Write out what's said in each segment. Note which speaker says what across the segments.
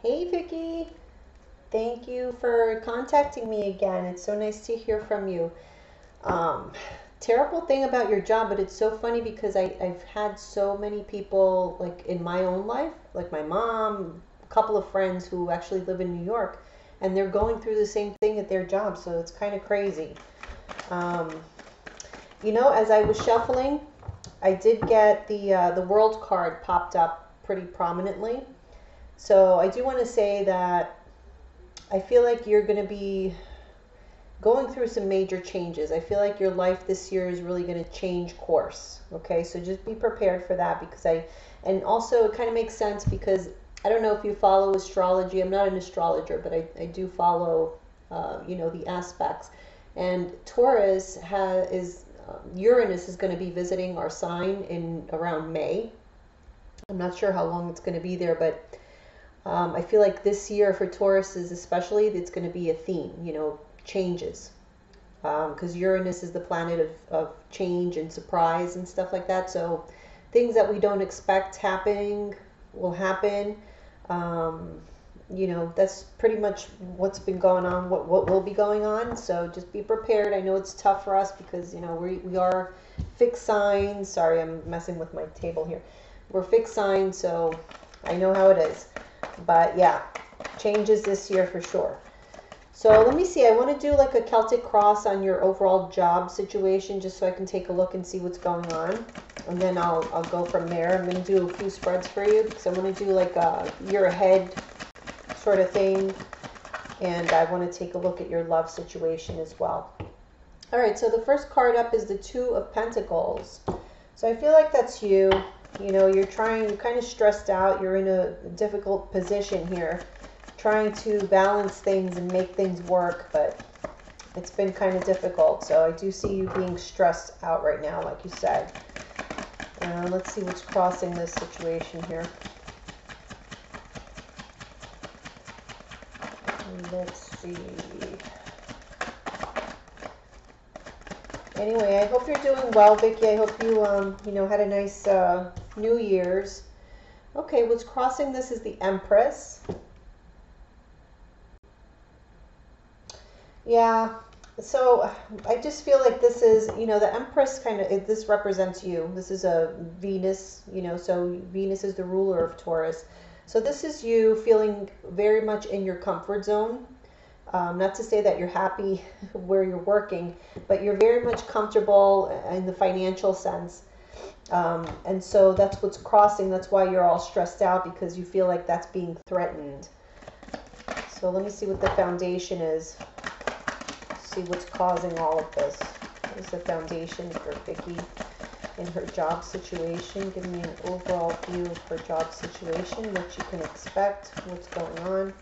Speaker 1: Hey Vickie, thank you for contacting me again. It's so nice to hear from you. Um, Terrible thing about your job, but it's so funny because I've had so many people like in my own life, like my mom, a couple of friends who actually live in New York, and they're going through the same thing at their job, so it's kind of crazy. Um, as I was shuffling, I did get the world card popped up pretty prominently. So I do want to say that I feel like you're going to be going through some major changes. I feel like your life this year is really going to change course. Okay, so just be prepared for that and also it kind of makes sense because I don't know if you follow astrology. I'm not an astrologer, but I do follow, the aspects. And Taurus is Uranus is going to be visiting our sign in around May. I'm not sure how long it's going to be there, but I feel like this year for Tauruses especially, it's going to be a theme, changes. Because Uranus is the planet of change and surprise and stuff like that. So things that we don't expect happening will happen. Um, that's pretty much what's been going on, what will be going on. So just be prepared. I know it's tough for us because, we are fixed signs. Sorry, I'm messing with my table here. We're fixed signs, so I know how it is. But yeah, changes this year for sure. So let me see. I want to do like a Celtic cross on your overall job situation just so I can take a look and see what's going on. And then I'll go from there. I'm going to do a few spreads for you because I want to do like a year ahead sort of thing. And I want to take a look at your love situation as well. All right, so the first card up is the Two of Pentacles. So I feel like that's you. You're kind of stressed out. You're in a difficult position here, trying to balance things and make things work, but it's been kind of difficult. So I do see you being stressed out right now, like you said. Let's see what's crossing this situation here. Let's see. Anyway, I hope you're doing well, Vickie. I hope you, had a nice New Year's. Okay, what's crossing this is the Empress. Yeah, so I just feel like this is, the Empress this represents you. This is a Venus, so Venus is the ruler of Taurus. So this is you feeling very much in your comfort zone. Not to say that you're happy where you're working, but you're very much comfortable in the financial sense. And so that's what's crossing. That's why you're all stressed out because you feel like that's being threatened. So let me see what the foundation is. See what's causing all of this. What is the foundation for Vickie in her job situation? Give me an overall view of her job situation, what you can expect, what's going on.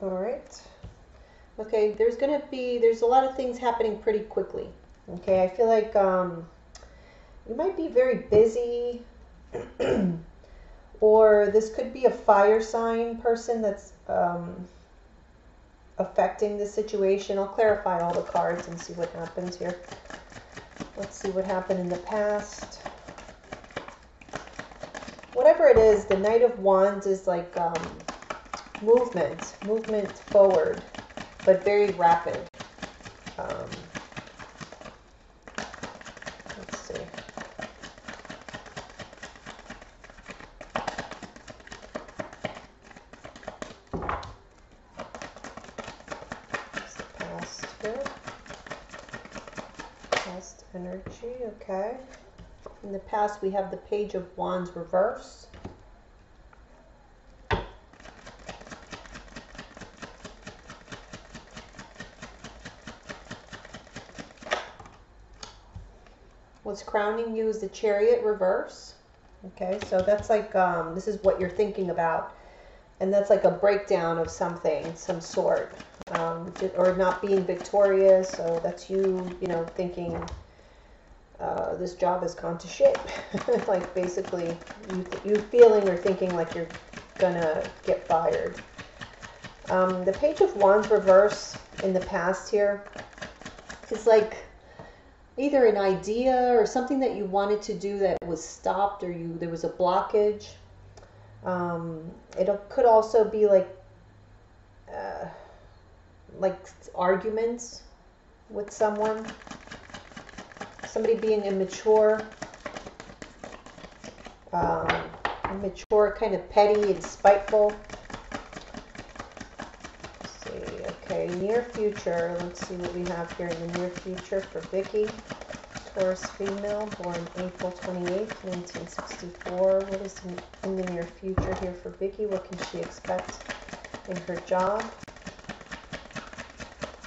Speaker 1: All right. Okay, there's a lot of things happening pretty quickly. Okay, I feel like you might be very busy, or this could be a fire sign person that's affecting the situation. I'll clarify all the cards and see what happens here. Let's see what happened in the past. Whatever it is, the Knight of Wands is like movement forward, but very rapid. Let's see. What's the past here? Past energy, okay. In the past, we have the Page of Wands reverse. What's crowning you is the Chariot reverse. Okay, so that's like, this is what you're thinking about. And that's like a breakdown of something, some sort. Or not being victorious. So that's you, thinking this job has gone to shit. Like basically you feeling or thinking like you're gonna get fired. The Page of Wands reverse in the past here is like either an idea or something that you wanted to do that was stopped, or there was a blockage. It could also be like arguments with someone, somebody being immature, immature, kind of petty and spiteful. Okay, near future. Let's see what we have here in the near future for Vickie. Taurus female, born April 28th, 1964. What is in the near future here for Vickie? What can she expect in her job?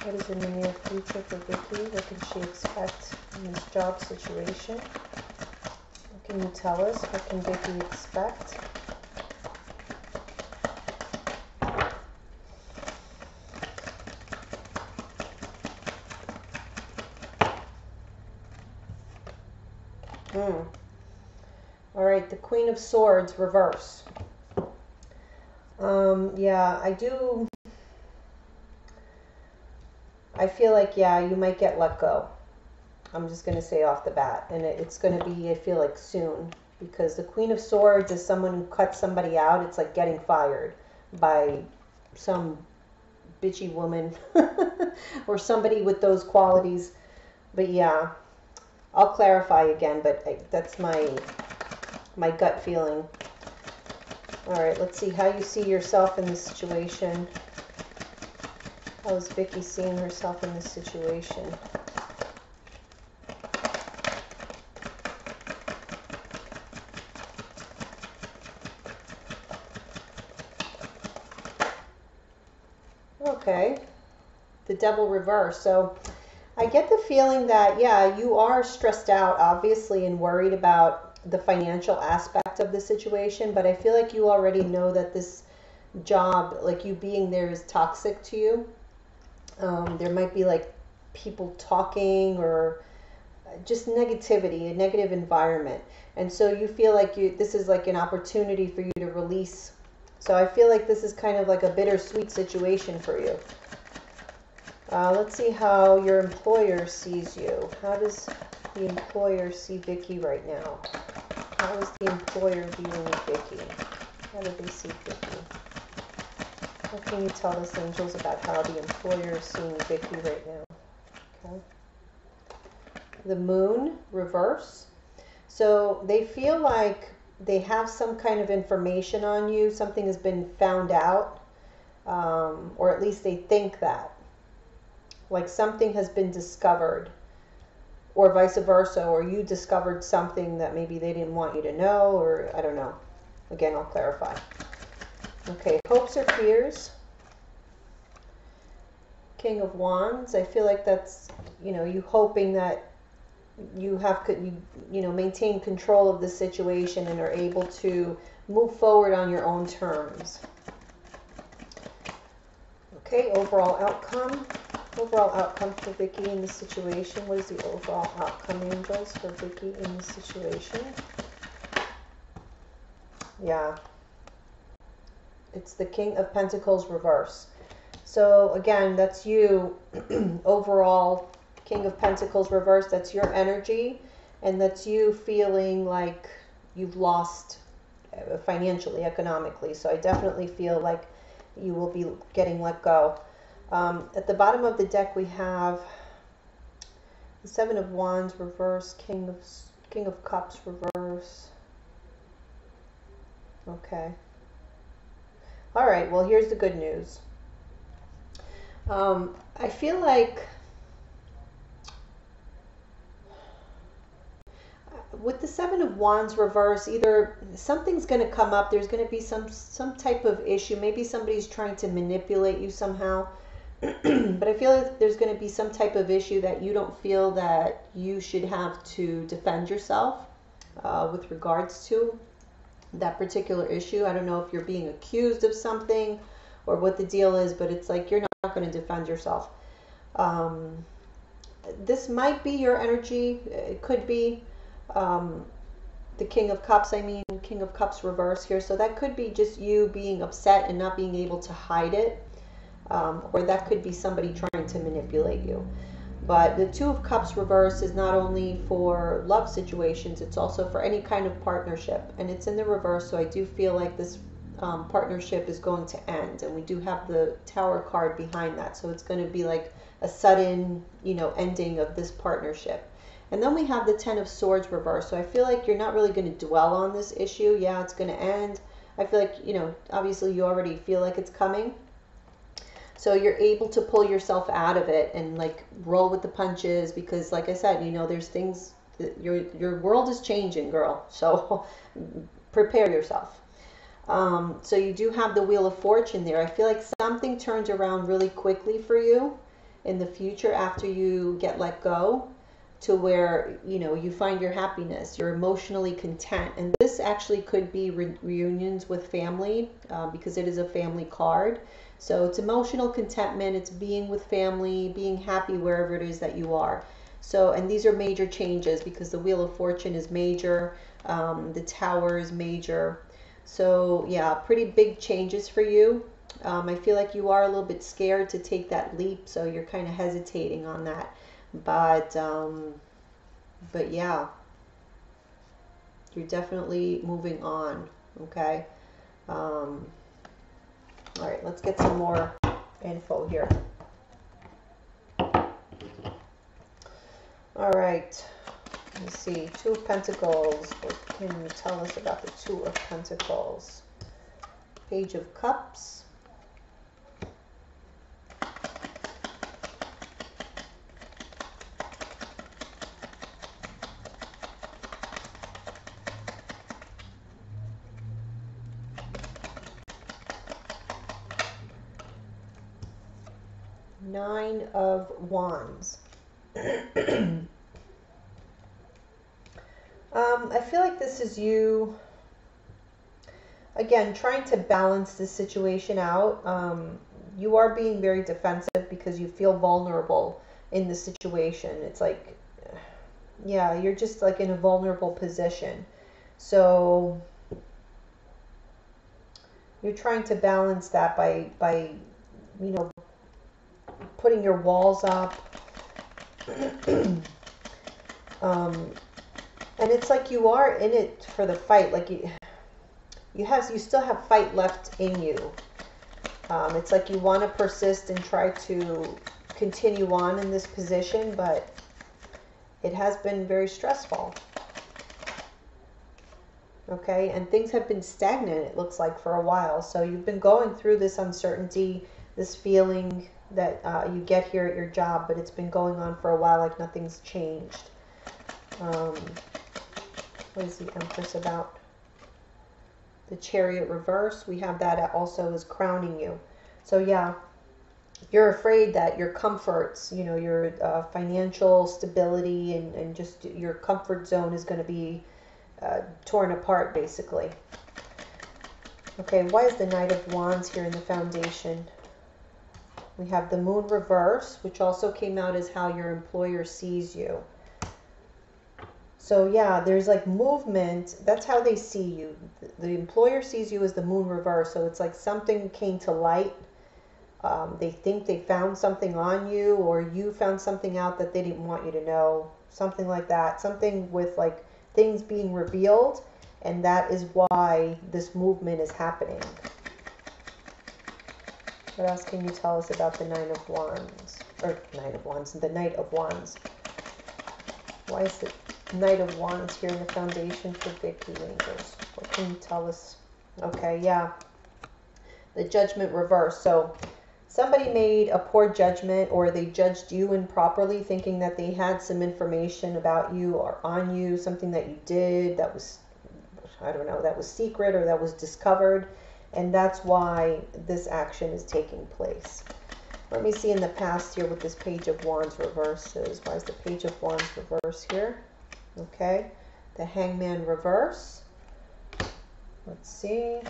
Speaker 1: What is in the near future for Vickie? What can she expect in this job situation? What can you tell us? What can Vickie expect? All right, the Queen of Swords, reverse. Yeah, I feel like, yeah, you might get let go. I'm just going to say off the bat. And it's going to be, I feel like, soon. Because the Queen of Swords is someone who cuts somebody out. It's like getting fired by some bitchy woman or somebody with those qualities. But yeah, I'll clarify again, but that's my gut feeling. All right, let's see how you see yourself in this situation. How is Vickie seeing herself in this situation? Okay, the Devil reverse. So I get the feeling that, yeah, you are stressed out, obviously, and worried about the financial aspect of the situation, but I feel like you already know that this job, like you being there, is toxic to you. There might be like people talking or just negativity, a negative environment. And so you feel like this is like an opportunity for you to release. So I feel like this is kind of like a bittersweet situation for you. Let's see how your employer sees you. How does the employer see Vickie right now? How is the employer viewing Vickie? How do they see Vickie? What can you tell us, angels, about how the employer is seeing Vickie right now? Okay. The Moon, reverse. So they feel like they have some kind of information on you. Something has been found out, or at least they think that. Like something has been discovered, or vice versa, or you discovered something that maybe they didn't want you to know, or I don't know. Again, I'll clarify. Okay, hopes or fears. King of Wands. I feel like that's, you hoping that you maintain control of the situation and are able to move forward on your own terms. Okay, overall outcome. Overall outcome for Vickie in this situation. What is the overall outcome, angels, for Vickie in this situation? Yeah. It's the King of Pentacles reverse. So again, that's you. Overall, King of Pentacles reverse. That's your energy. And that's you feeling like you've lost financially, economically. So I definitely feel like you will be getting let go. At the bottom of the deck, we have the Seven of Wands reverse, King of Cups reverse. Okay. All right. Well, here's the good news. I feel like with the Seven of Wands reverse, either something's going to come up. There's going to be some type of issue. Maybe somebody's trying to manipulate you somehow. But I feel like there's going to be some type of issue that you don't feel that you should have to defend yourself with regards to that particular issue. I don't know if you're being accused of something or what the deal is, but it's like you're not going to defend yourself. This might be your energy. It could be the King of Cups, King of Cups reverse here. So that could be just you being upset and not being able to hide it. or that could be somebody trying to manipulate you. But the Two of Cups reverse is not only for love situations, it's also for any kind of partnership. And it's in the reverse, so I do feel like this partnership is going to end. And we do have the Tower card behind that, so it's going to be like a sudden, ending of this partnership. And then we have the Ten of Swords reverse, so I feel like you're not really going to dwell on this issue. Yeah, it's going to end. I feel like, obviously you already feel like it's coming. So you're able to pull yourself out of it and like roll with the punches, because like I said, there's things that your world is changing, girl. So prepare yourself. So you do have the Wheel of Fortune there. I feel like something turns around really quickly for you in the future after you get let go, to where you find your happiness, you're emotionally content. And this actually could be reunions with family, because it is a family card. So it's emotional contentment, it's being with family, being happy wherever it is that you are. So, and these are major changes, because the Wheel of Fortune is major, the Tower is major. So yeah, pretty big changes for you. I feel like you are a little bit scared to take that leap, so you're kind of hesitating on that. But yeah, you're definitely moving on, okay? All right, let's get some more info here. All right, let's see, Two of Pentacles. What can you tell us about the Two of Pentacles? Page of Cups. Nine of Wands. I feel like this is you, again, trying to balance this situation out. You are being very defensive because you feel vulnerable in the situation. It's like, yeah, you're just like in a vulnerable position. So you're trying to balance that by putting your walls up. And it's like you are in it for the fight. Like you still have fight left in you. It's like you want to persist and try to continue on in this position, but it has been very stressful. Okay, and things have been stagnant, it looks like, for a while. So you've been going through this uncertainty, this feeling that you get here at your job, but it's been going on for a while, like nothing's changed. What is the Empress about? The Chariot reverse, we have that also as crowning you. So yeah, you're afraid that your comforts, your financial stability and just your comfort zone is going to be torn apart, basically. Okay, why is the Knight of Wands here in the foundation? We have the Moon reverse, which also came out as how your employer sees you. So yeah, there's like movement. That's how they see you. The employer sees you as the Moon reverse. So it's like something came to light. They think they found something on you, or you found something out that they didn't want you to know. Something like that. Something with like things being revealed. And that is why this movement is happening. What else can you tell us about the Nine of Wands? Or Nine of Wands, the Knight of Wands. Why is the Knight of Wands here in the foundation for Vickie, angels? What can you tell us? Okay, yeah. The Judgment reverse. So somebody made a poor judgment, or they judged you improperly, thinking that they had some information about you or on you, something that you did that was, I don't know, that was secret or that was discovered. And that's why this action is taking place. Let me see in the past here what this Page of Wands reverse is. Why is the Page of Wands reverse here? Okay, the Hangman reverse. Let's see.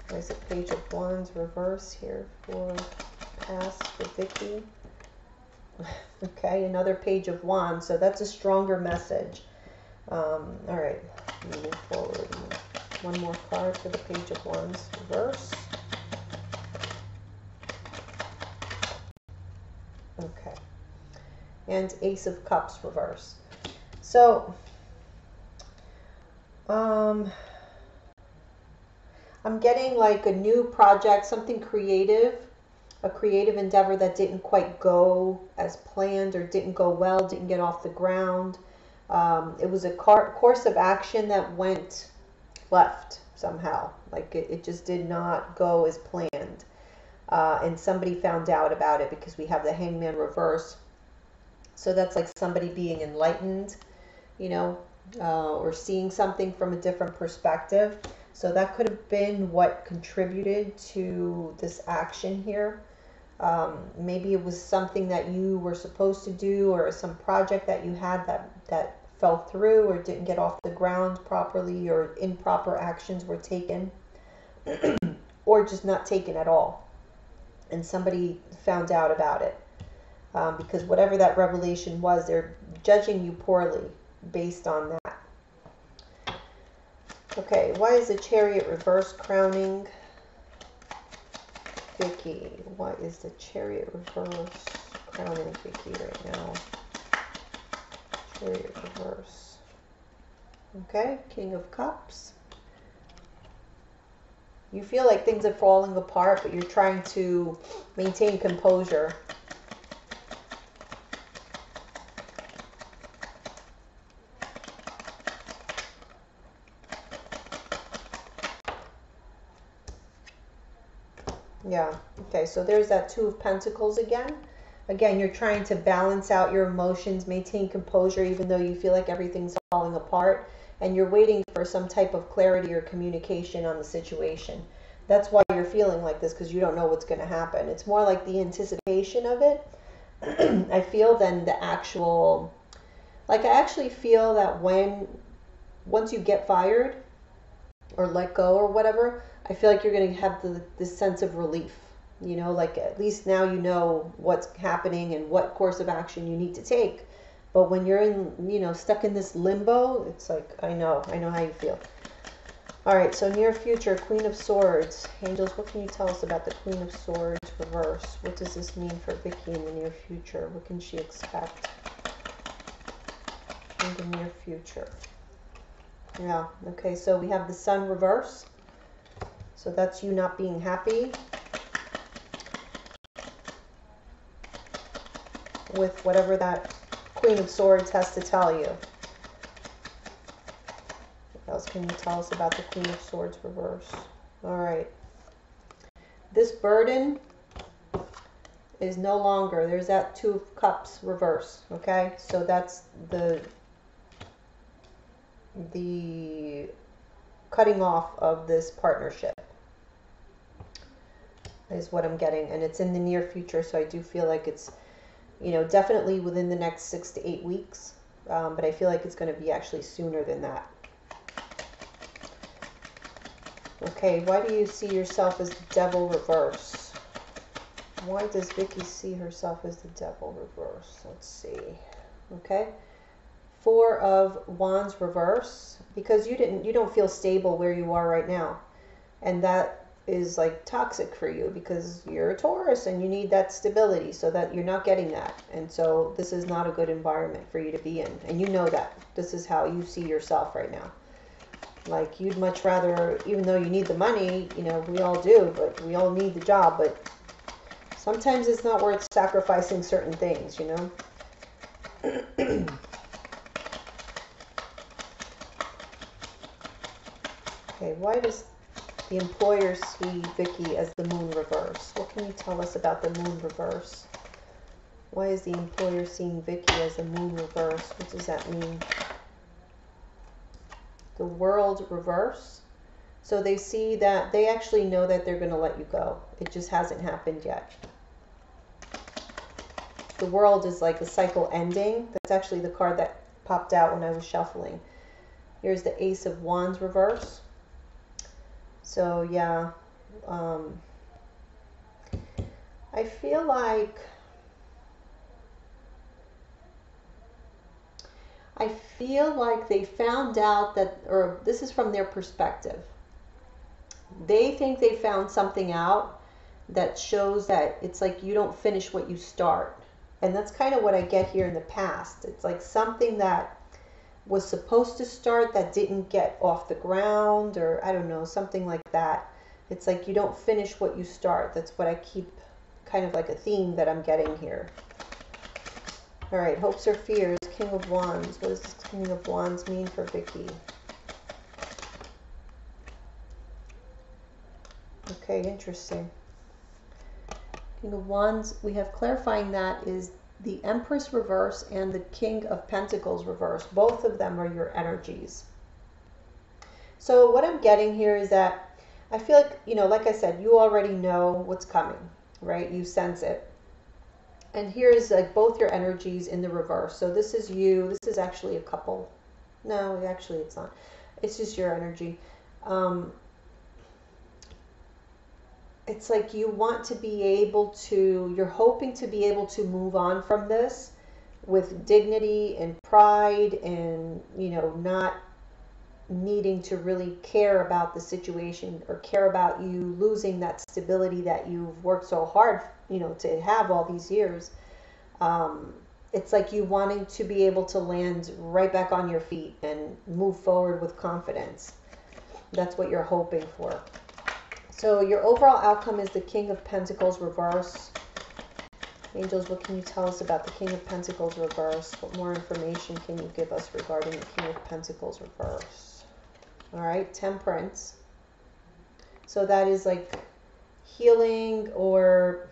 Speaker 1: Why is the Page of Wands reverse here for past for Vickie? Okay, another Page of Wands. So that's a stronger message. All right, move forward. One more card for the Page of Wands reverse. Okay. And Ace of Cups reverse. So, I'm getting like a new project, something creative, a creative endeavor that didn't quite go as planned or didn't go well, didn't get off the ground. It was a course of action that went left somehow. Like it just did not go as planned. And somebody found out about it because we have the Hangman reverse. So that's like somebody being enlightened, you know, or seeing something from a different perspective. So that could have been what contributed to this action here. Maybe it was something that you were supposed to do, or some project that you had that fell through or didn't get off the ground properly, or improper actions were taken, or just not taken at all. And somebody found out about it. Because whatever that revelation was, they're judging you poorly based on that. Okay, why is the Chariot reverse crowning Vickie? What is the Chariot reverse crowning Vickie right now? Chariot reverse. Okay, King of Cups. You feel like things are falling apart, but you're trying to maintain composure. Yeah, okay, so there's that Two of Pentacles again. Again, you're trying to balance out your emotions, maintain composure, even though you feel like everything's falling apart, and you're waiting for some type of clarity or communication on the situation. That's why you're feeling like this, because you don't know what's going to happen. It's more like the anticipation of it, I feel, than the actual, like I actually feel that once you get fired or let go or whatever, I feel like you're going to have this sense of relief. You know, like at least now you know what's happening and what course of action you need to take. But when you're stuck in this limbo, it's like, I know how you feel. All right, so near future, Queen of Swords. Angels, what can you tell us about the Queen of Swords reverse? What does this mean for Vickie in the near future? What can she expect in the near future? Yeah, okay, so we have the Sun reverse. So that's you not being happy with whatever that Queen of Swords has to tell you. What else can you tell us about the Queen of Swords reverse? All right. This burden is no longer, there's that Two of Cups reverse, okay? So that's the cutting off of this partnership is what I'm getting, and it's in the near future, so I do feel like it's, definitely within the next 6 to 8 weeks, but I feel like it's going to be actually sooner than that. Okay, why do you see yourself as the Devil reverse? Why does Vickie see herself as the Devil reverse? Let's see. Okay, Four of Wands reverse, because you don't feel stable where you are right now, and that is like toxic for you because you're a Taurus and you need that stability, so that you're not getting that, and so this is not a good environment for you to be in, and you know that this is how you see yourself right now. Like you'd much rather, even though you need the money, we all do, but we all need the job, but sometimes it's not worth sacrificing certain things, Okay, why does the employer see Vickie as the Moon reverse? What can you tell us about the Moon reverse? Why is the employer seeing Vickie as the Moon reverse? What does that mean? The World reverse. So they see that, they actually know that they're going to let you go. It just hasn't happened yet. The World is like a cycle ending. That's actually the card that popped out when I was shuffling. Here's the Ace of Wands reverse. So yeah, I feel like they found out that, or this is from their perspective, they think they found something out that shows that it's like you don't finish what you start. And that's kind of what I get here in the past. It's like something that was supposed to start that didn't get off the ground, or I don't know, something like that. It's like you don't finish what you start. That's what I keep, kind of like a theme that I'm getting here. All right, hopes or fears, King of Wands. What does this King of Wands mean for Vickie? Okay, interesting. King of Wands, we have clarifying that is the Empress reverse and the King of Pentacles reverse. Both of them are your energies. So what I'm getting here is that I feel like, you know, like I said, you already know what's coming, right? You sense it. And here's like both your energies in the reverse. So this is you. This is actually a couple. No, actually it's not. It's just your energy. It's like you want to be able to, you're hoping to be able to move on from this with dignity and pride and, you know, not needing to really care about the situation or care about you losing that stability that you've worked so hard, you know, to have all these years. It's like you wanting to be able to land right back on your feet and move forward with confidence. That's what you're hoping for. So your overall outcome is the King of Pentacles reverse. Angels, what can you tell us about the King of Pentacles reverse? What more information can you give us regarding the King of Pentacles reverse? All right, Temperance. So that is like healing or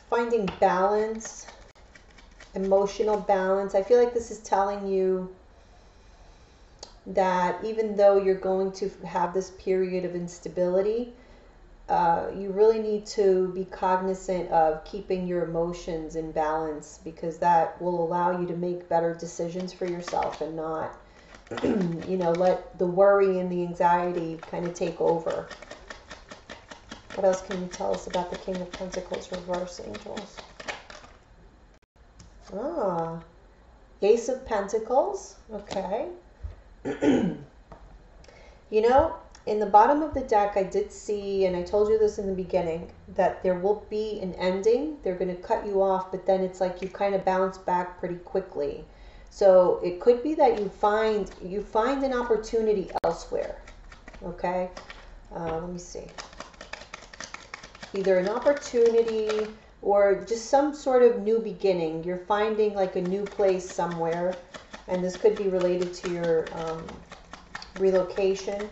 Speaker 1: finding balance, emotional balance. I feel like this is telling you that even though you're going to have this period of instability, you really need to be cognizant of keeping your emotions in balance, because that will allow you to make better decisions for yourself and not, you know, let the worry and the anxiety kind of take over. What else can you tell us about the King of Pentacles reverse, angels? Ah, Ace of Pentacles. Okay. You know, in the bottom of the deck, I did see, and I told you this in the beginning, that there will be an ending. They're going to cut you off, but then it's like you kind of bounce back pretty quickly. So it could be that you find an opportunity elsewhere. Okay, let me see. Either an opportunity or just some sort of new beginning. You're finding like a new place somewhere, and this could be related to your relocation,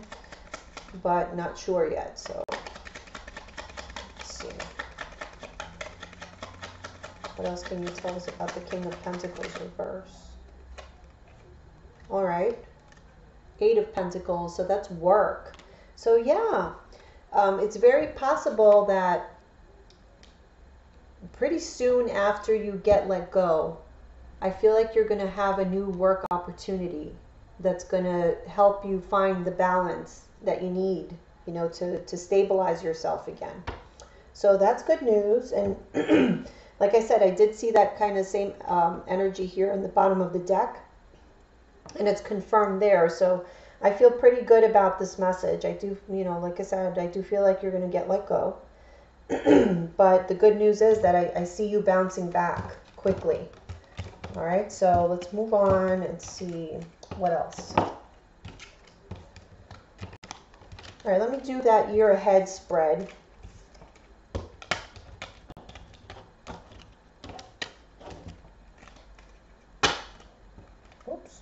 Speaker 1: but not sure yet. So let's see. What else can you tell us about the King of Pentacles reverse? All right, Eight of Pentacles. So that's work. So yeah, it's very possible that pretty soon after you get let go, I feel like you're going to have a new work opportunity that's going to help you find the balance that you need, you know, to stabilize yourself again. So that's good news. And like I said, I did see that kind of same energy here in the bottom of the deck, and it's confirmed there. So I feel pretty good about this message. I do, you know, like I said, I do feel like you're going to get let go. But the good news is that I see you bouncing back quickly. All right, so let's move on and see what else. All right, let me do that year ahead spread. Oops.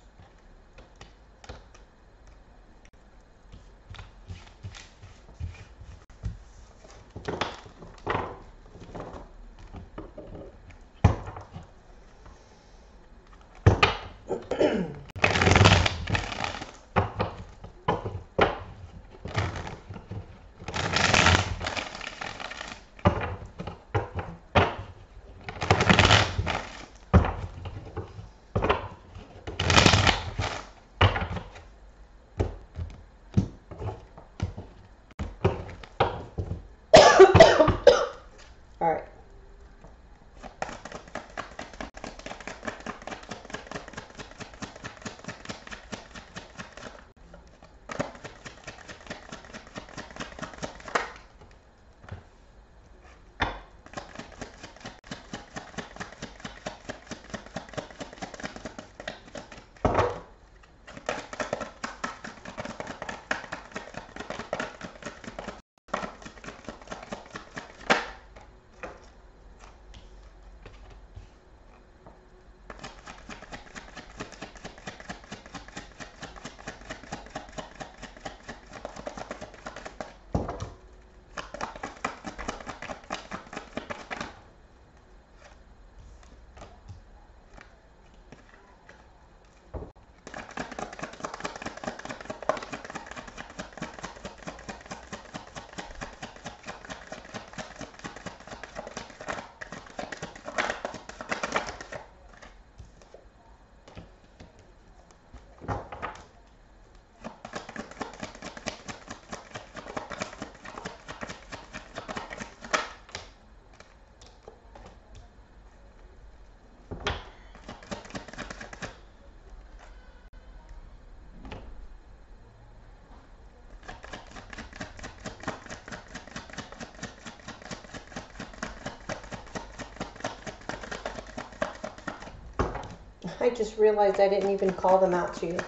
Speaker 1: I just realized I didn't even call them out to you.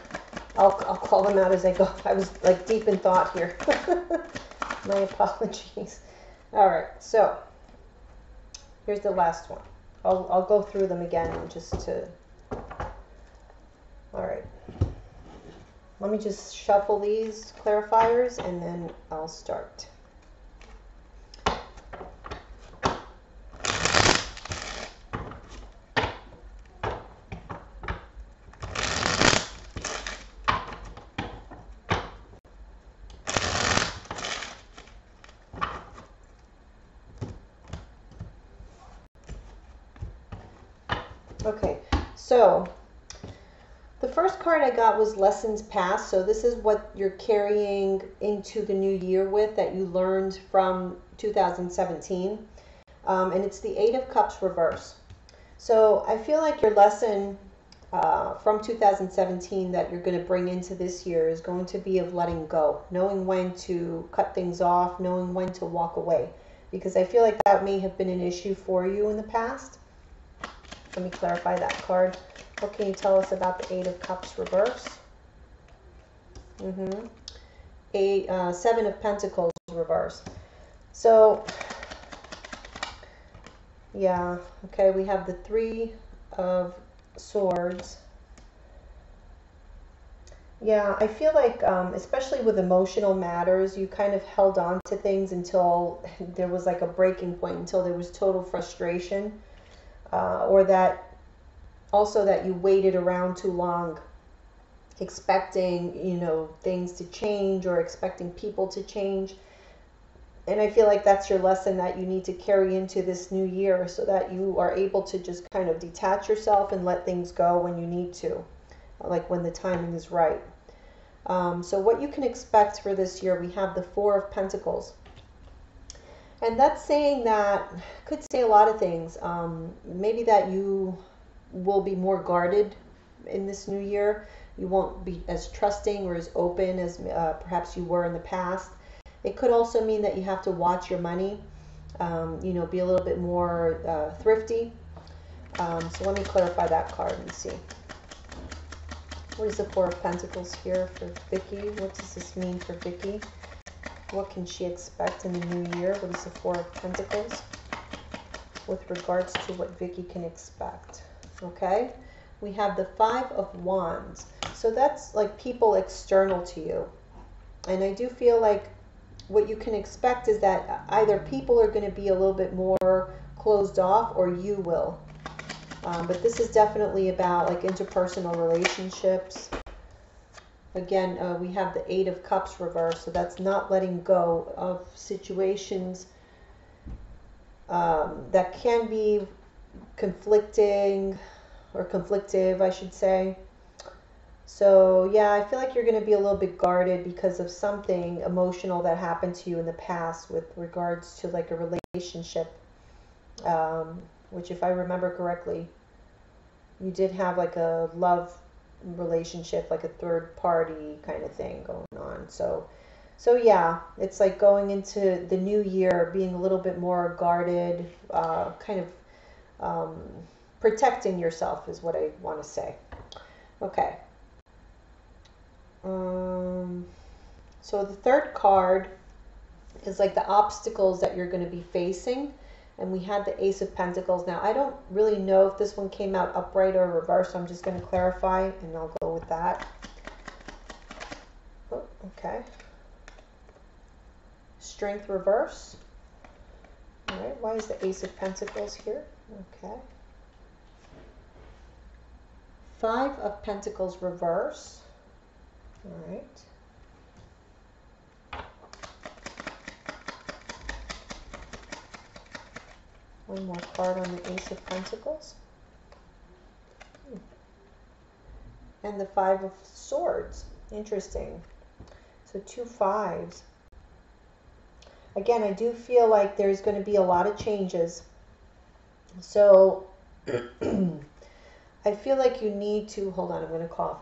Speaker 1: I'll call them out as I go. I was like deep in thought here. My apologies. All right, so here's the last one. I'll go through them again just to. All right. Let me just shuffle these clarifiers and then I'll start. Okay, so the first card I got was Lessons Past. So this is what you're carrying into the new year with that you learned from 2017. And it's the Eight of Cups reverse. So I feel like your lesson from 2017 that you're going to bring into this year is going to be of letting go, knowing when to cut things off, knowing when to walk away. Because I feel like that may have been an issue for you in the past. Let me clarify that card. What can you tell us about the Eight of Cups reverse? Seven of Pentacles reverse. So, yeah, okay, we have the Three of Swords. Yeah, I feel like, especially with emotional matters, you kind of held on to things until there was like a breaking point, until there was total frustration. Or that also that you waited around too long expecting, things to change or expecting people to change. And I feel like that's your lesson that you need to carry into this new year so that you are able to just kind of detach yourself and let things go when you need to, like when the timing is right. So what you can expect for this year, we have the Four of Pentacles. And that's saying that, could say a lot of things. Maybe that you will be more guarded in this new year. You won't be as trusting or as open as perhaps you were in the past. It could also mean that you have to watch your money, be a little bit more thrifty. So let me clarify that card and see. What is the Four of Pentacles here for Vickie? What does this mean for Vickie? What can she expect in the new year? What is the Four of Pentacles with regards to what Vickie can expect? Okay, we have the Five of Wands. So that's like people external to you. And I do feel like what you can expect is that either people are going to be a little bit more closed off or you will. But this is definitely about like interpersonal relationships. Again, we have the Eight of Cups reversed, so that's not letting go of situations that can be conflicting or conflictive, I should say. So yeah, I feel like you're going to be a little bit guarded because of something emotional that happened to you in the past with regards to like a relationship, which if I remember correctly, you did have like a love relationship, like a third party kind of thing going on. So yeah, it's like going into the new year being a little bit more guarded, kind of protecting yourself is what I want to say. Okay. So the third card is like the obstacles that you're going to be facing. And we had the Ace of Pentacles. Now, I don't really know if this one came out upright or reversed, so I'm just going to clarify, and I'll go with that. Oh, okay. Strength reverse. All right, why is the Ace of Pentacles here? Okay. Five of Pentacles reverse. All right. One more card on the Ace of Pentacles. And the Five of Swords. Interesting. So two fives. Again, I do feel like there's going to be a lot of changes. So I feel like you need to, hold on, I'm going to cough.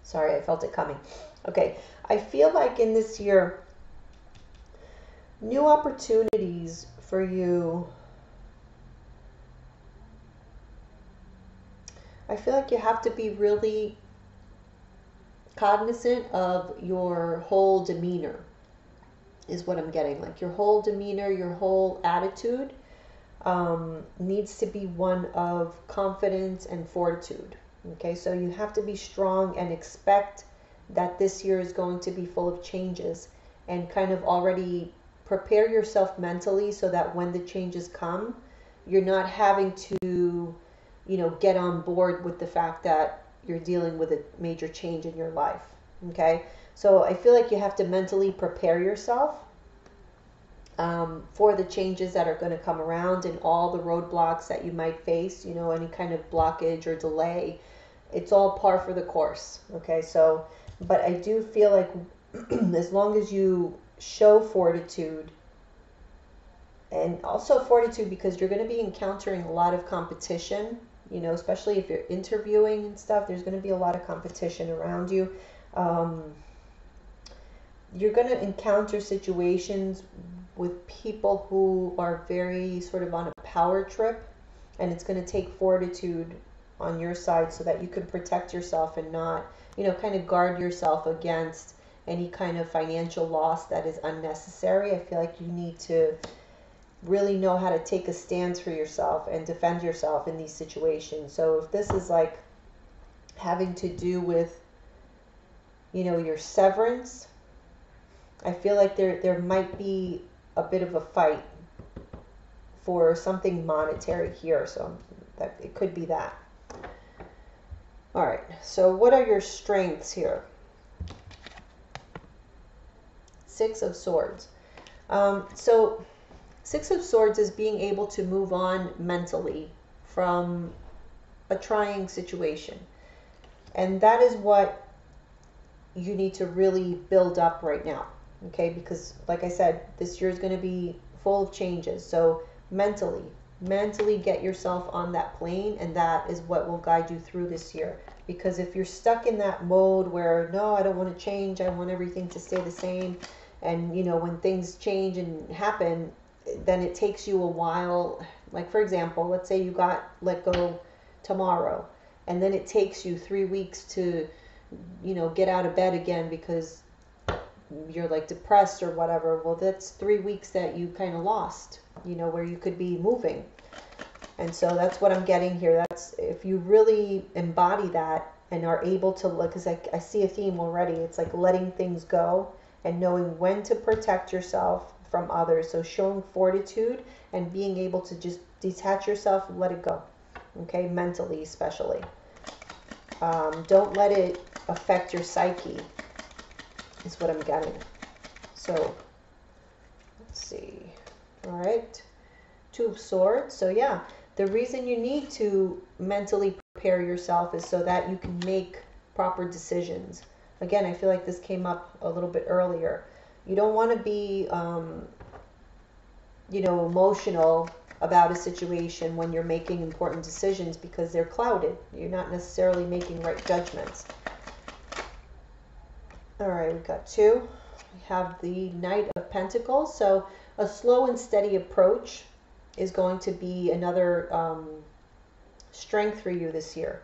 Speaker 1: Sorry, I felt it coming. Okay, I feel like in this year, new opportunities for you I feel like you have to be really cognizant of your whole demeanor, is what I'm getting. Like your whole demeanor, your whole attitude needs to be one of confidence and fortitude. Okay, so you have to be strong and expect that this year is going to be full of changes, and kind of already prepare yourself mentally so that when the changes come, you're not having to, get on board with the fact that you're dealing with a major change in your life. Okay, so I feel like you have to mentally prepare yourself for the changes that are going to come around and all the roadblocks that you might face, any kind of blockage or delay. It's all par for the course. Okay, so, but I do feel like as long as you show fortitude, and also fortitude because you're going to be encountering a lot of competition, especially if you're interviewing and stuff, there's going to be a lot of competition around you. You're going to encounter situations with people who are very sort of on a power trip, and it's going to take fortitude on your side so that you can protect yourself and not, kind of guard yourself against any kind of financial loss that is unnecessary. I feel like you need to really know how to take a stance for yourself and defend yourself in these situations. So if this is like having to do with, your severance, I feel like there might be a bit of a fight for something monetary here, so that it could be that. All right, so what are your strengths here? Six of Swords. So Six of Swords is being able to move on mentally from a trying situation. And that is what you need to really build up right now. Okay, because like I said, this year is going to be full of changes. So mentally get yourself on that plane, and that is what will guide you through this year. Because if you're stuck in that mode where, no, I don't want to change, I want everything to stay the same, and when things change and happen, then it takes you a while. Like for example, let's say you got let go tomorrow, and then it takes you 3 weeks to get out of bed again because you're like depressed or whatever. Well, that's 3 weeks that you kind of lost, where you could be moving. And so that's what I'm getting here. That's if you really embody that and are able to look, because I see a theme already. It's like letting things go and knowing when to protect yourself from others. So showing fortitude and being able to just detach yourself and let it go. Okay, mentally especially. Don't let it affect your psyche, is what I'm getting. So let's see. All right, Two of Swords. So yeah, the reason you need to mentally prepare yourself is so that you can make proper decisions. Again, I feel like this came up a little bit earlier. You don't want to be emotional about a situation when you're making important decisions, because they're clouded. You're not necessarily making right judgments. All right, we've got two. We have the Knight of Pentacles. So a slow and steady approach is going to be another strength for you this year.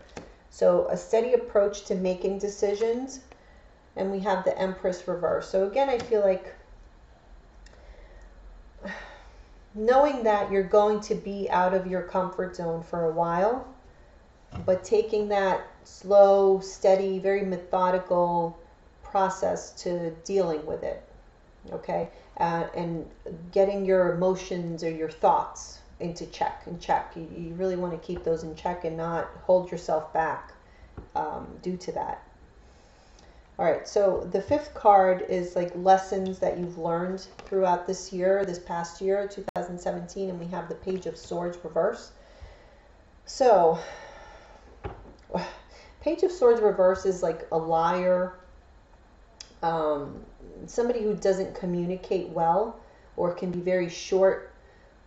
Speaker 1: So a steady approach to making decisions. And we have the Empress reverse. So again, I feel like knowing that you're going to be out of your comfort zone for a while, but taking that slow, steady, very methodical process to dealing with it. Okay, and getting your emotions or your thoughts into check. You really want to keep those in check and not hold yourself back due to that. All right, so the fifth card is like lessons that you've learned throughout this year, this past year, 2017, and we have the Page of Swords reverse. So, Page of Swords reverse is like a liar, somebody who doesn't communicate well, or can be very short,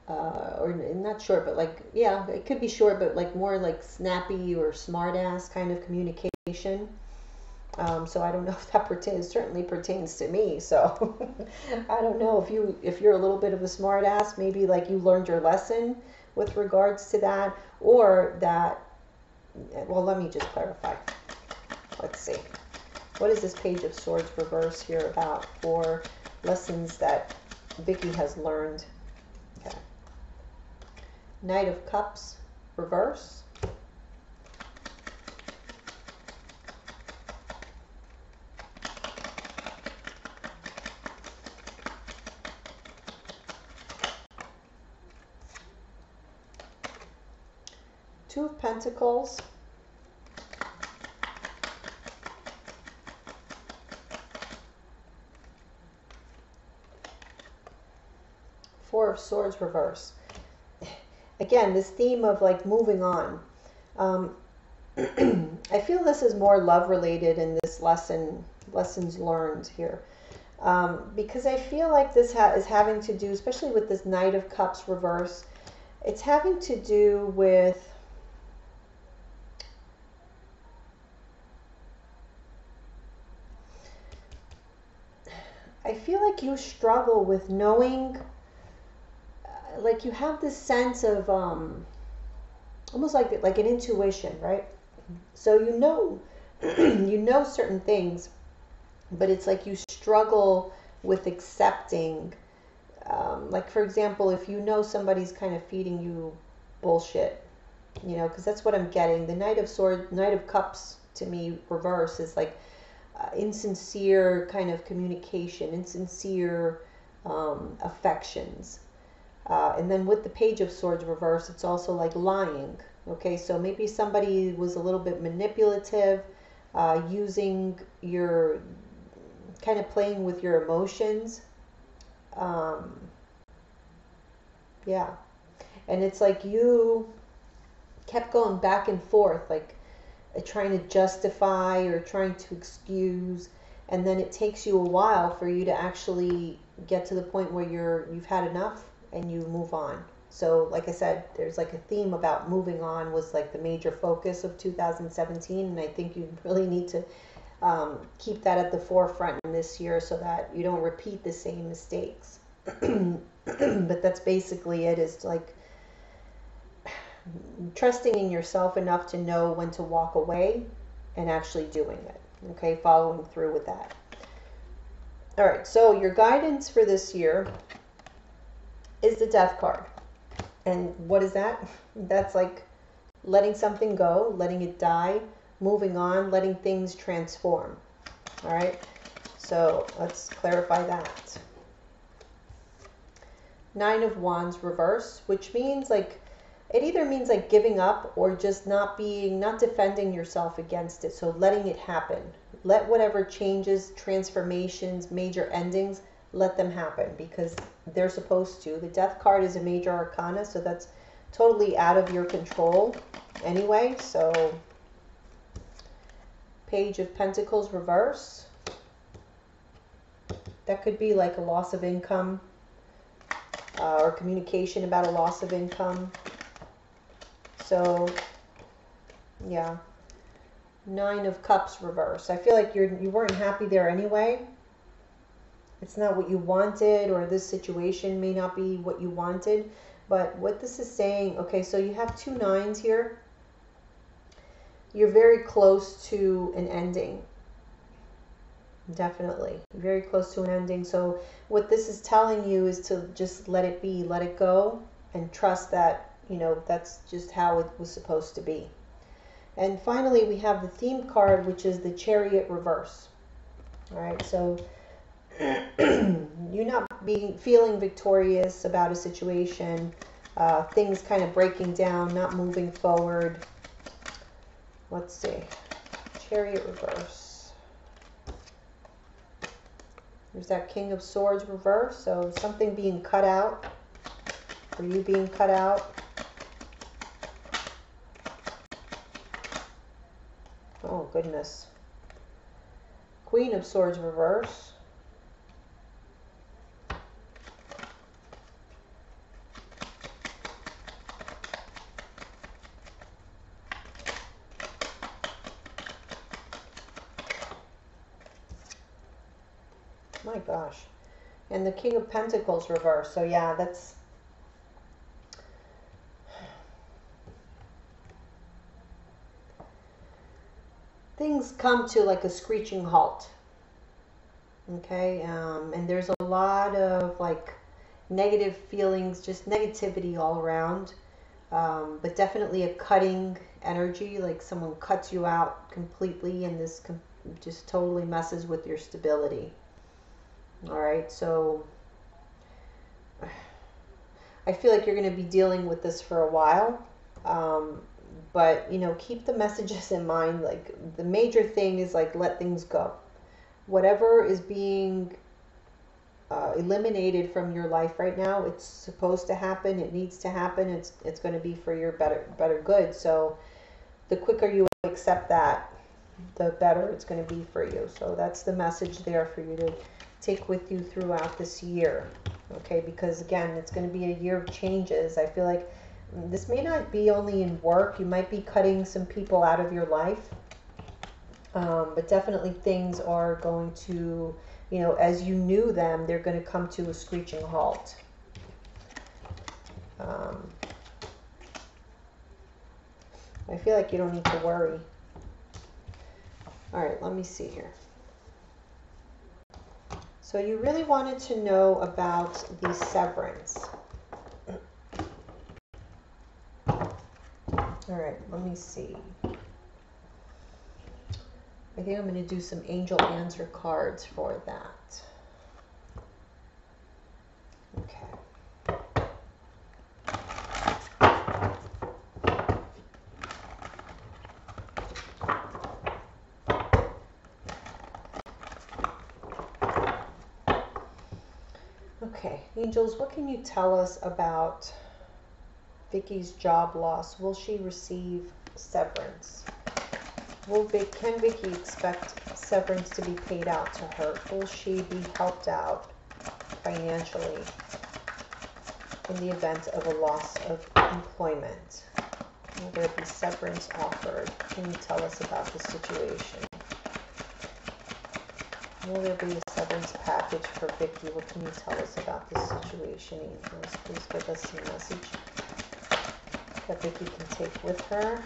Speaker 1: or not short, but like, yeah, it could be short, but like more like snappy or smart ass kind of communication. So I don't know if that certainly pertains to me. So I don't know if you're a little bit of a smart ass, maybe like you learned your lesson with regards to that, or that well, let me just clarify. Let's see. What is this Page of Swords reverse here about for lessons that Vickie has learned? Okay. Knight of Cups reverse. Two of Pentacles. Four of Swords reverse. Again, this theme of like moving on. I feel this is more love related in this lessons learned here. Because I feel like this is having to do, especially with this Knight of Cups reverse, it's having to do with I feel like you struggle with knowing, like you have this sense of almost like an intuition, right? So you know you know certain things, but it's like you struggle with accepting. Like for example, if you know somebody's kind of feeding you bullshit, you know, because that's what I'm getting. The Knight of Cups to me reverse is like insincere kind of communication, insincere affections. And then with the Page of Swords reverse, it's also like lying. Okay, so maybe somebody was a little bit manipulative, using your, kind of playing with your emotions. Yeah. And it's like you kept going back and forth, like trying to justify or trying to excuse, and then it takes you a while for you to actually get to the point where you've had enough and you move on. So like I said, there's like a theme about moving on was like the major focus of 2017, and I think you really need to keep that at the forefront in this year so that you don't repeat the same mistakes. But that's basically it, is like trusting in yourself enough to know when to walk away and actually doing it. Okay, following through with that. All right, so your guidance for this year is the Death card. And what is that? That's like letting something go, letting it die, moving on, letting things transform. All right, so let's clarify that. Nine of Wands reverse, which means like, it either means like giving up or just not defending yourself against it. So letting it happen. Let whatever changes, transformations, major endings, let them happen because they're supposed to. The Death card is a major arcana, so that's totally out of your control anyway. So Page of Pentacles reverse. That could be like a loss of income, or communication about a loss of income. So, yeah. Nine of Cups reverse. I feel like you weren't happy there anyway. It's not what you wanted, or this situation may not be what you wanted. But what this is saying, okay, so you have two nines here. You're very close to an ending. Definitely. Very close to an ending. So what this is telling you is to just let it be, let it go, and trust that, you know, that's just how it was supposed to be. And finally, we have the theme card, which is the Chariot reverse. All right, so you're not feeling victorious about a situation, things kind of breaking down, not moving forward. Let's see. Chariot reverse. There's that King of Swords reverse, so something being cut out, or you being cut out. Oh, goodness. Queen of Swords reverse. My gosh. And the King of Pentacles reverse. So yeah, that's... come to like a screeching halt. Okay, and there's a lot of like negative feelings, just negativity all around, but definitely a cutting energy, like someone cuts you out completely, and this just totally messes with your stability. All right, so I feel like you're going to be dealing with this for a while, but you know, keep the messages in mind. Like the major thing is like let things go. Whatever is being eliminated from your life right now, it's supposed to happen. It needs to happen. It's going to be for your better good. So the quicker you accept that, the better it's going to be for you. So that's the message there for you to take with you throughout this year. Okay, because again, it's going to be a year of changes. I feel like this may not be only in work. You might be cutting some people out of your life. But definitely things are going to, you know, as you knew them, they're going to come to a screeching halt. I feel like you don't need to worry. All right, let me see here. So you really wanted to know about the severance. All right, let me see. I think I'm going to do some angel answer cards for that. Okay. Okay, angels, what can you tell us about Vickie's job loss? Will she receive severance? Can Vickie expect severance to be paid out to her? Will she be helped out financially in the event of a loss of employment? Will there be severance offered? Can you tell us about the situation? Will there be a severance package for Vickie? What can you tell us about this situation, angels? Please give us some message that Vickie can take with her.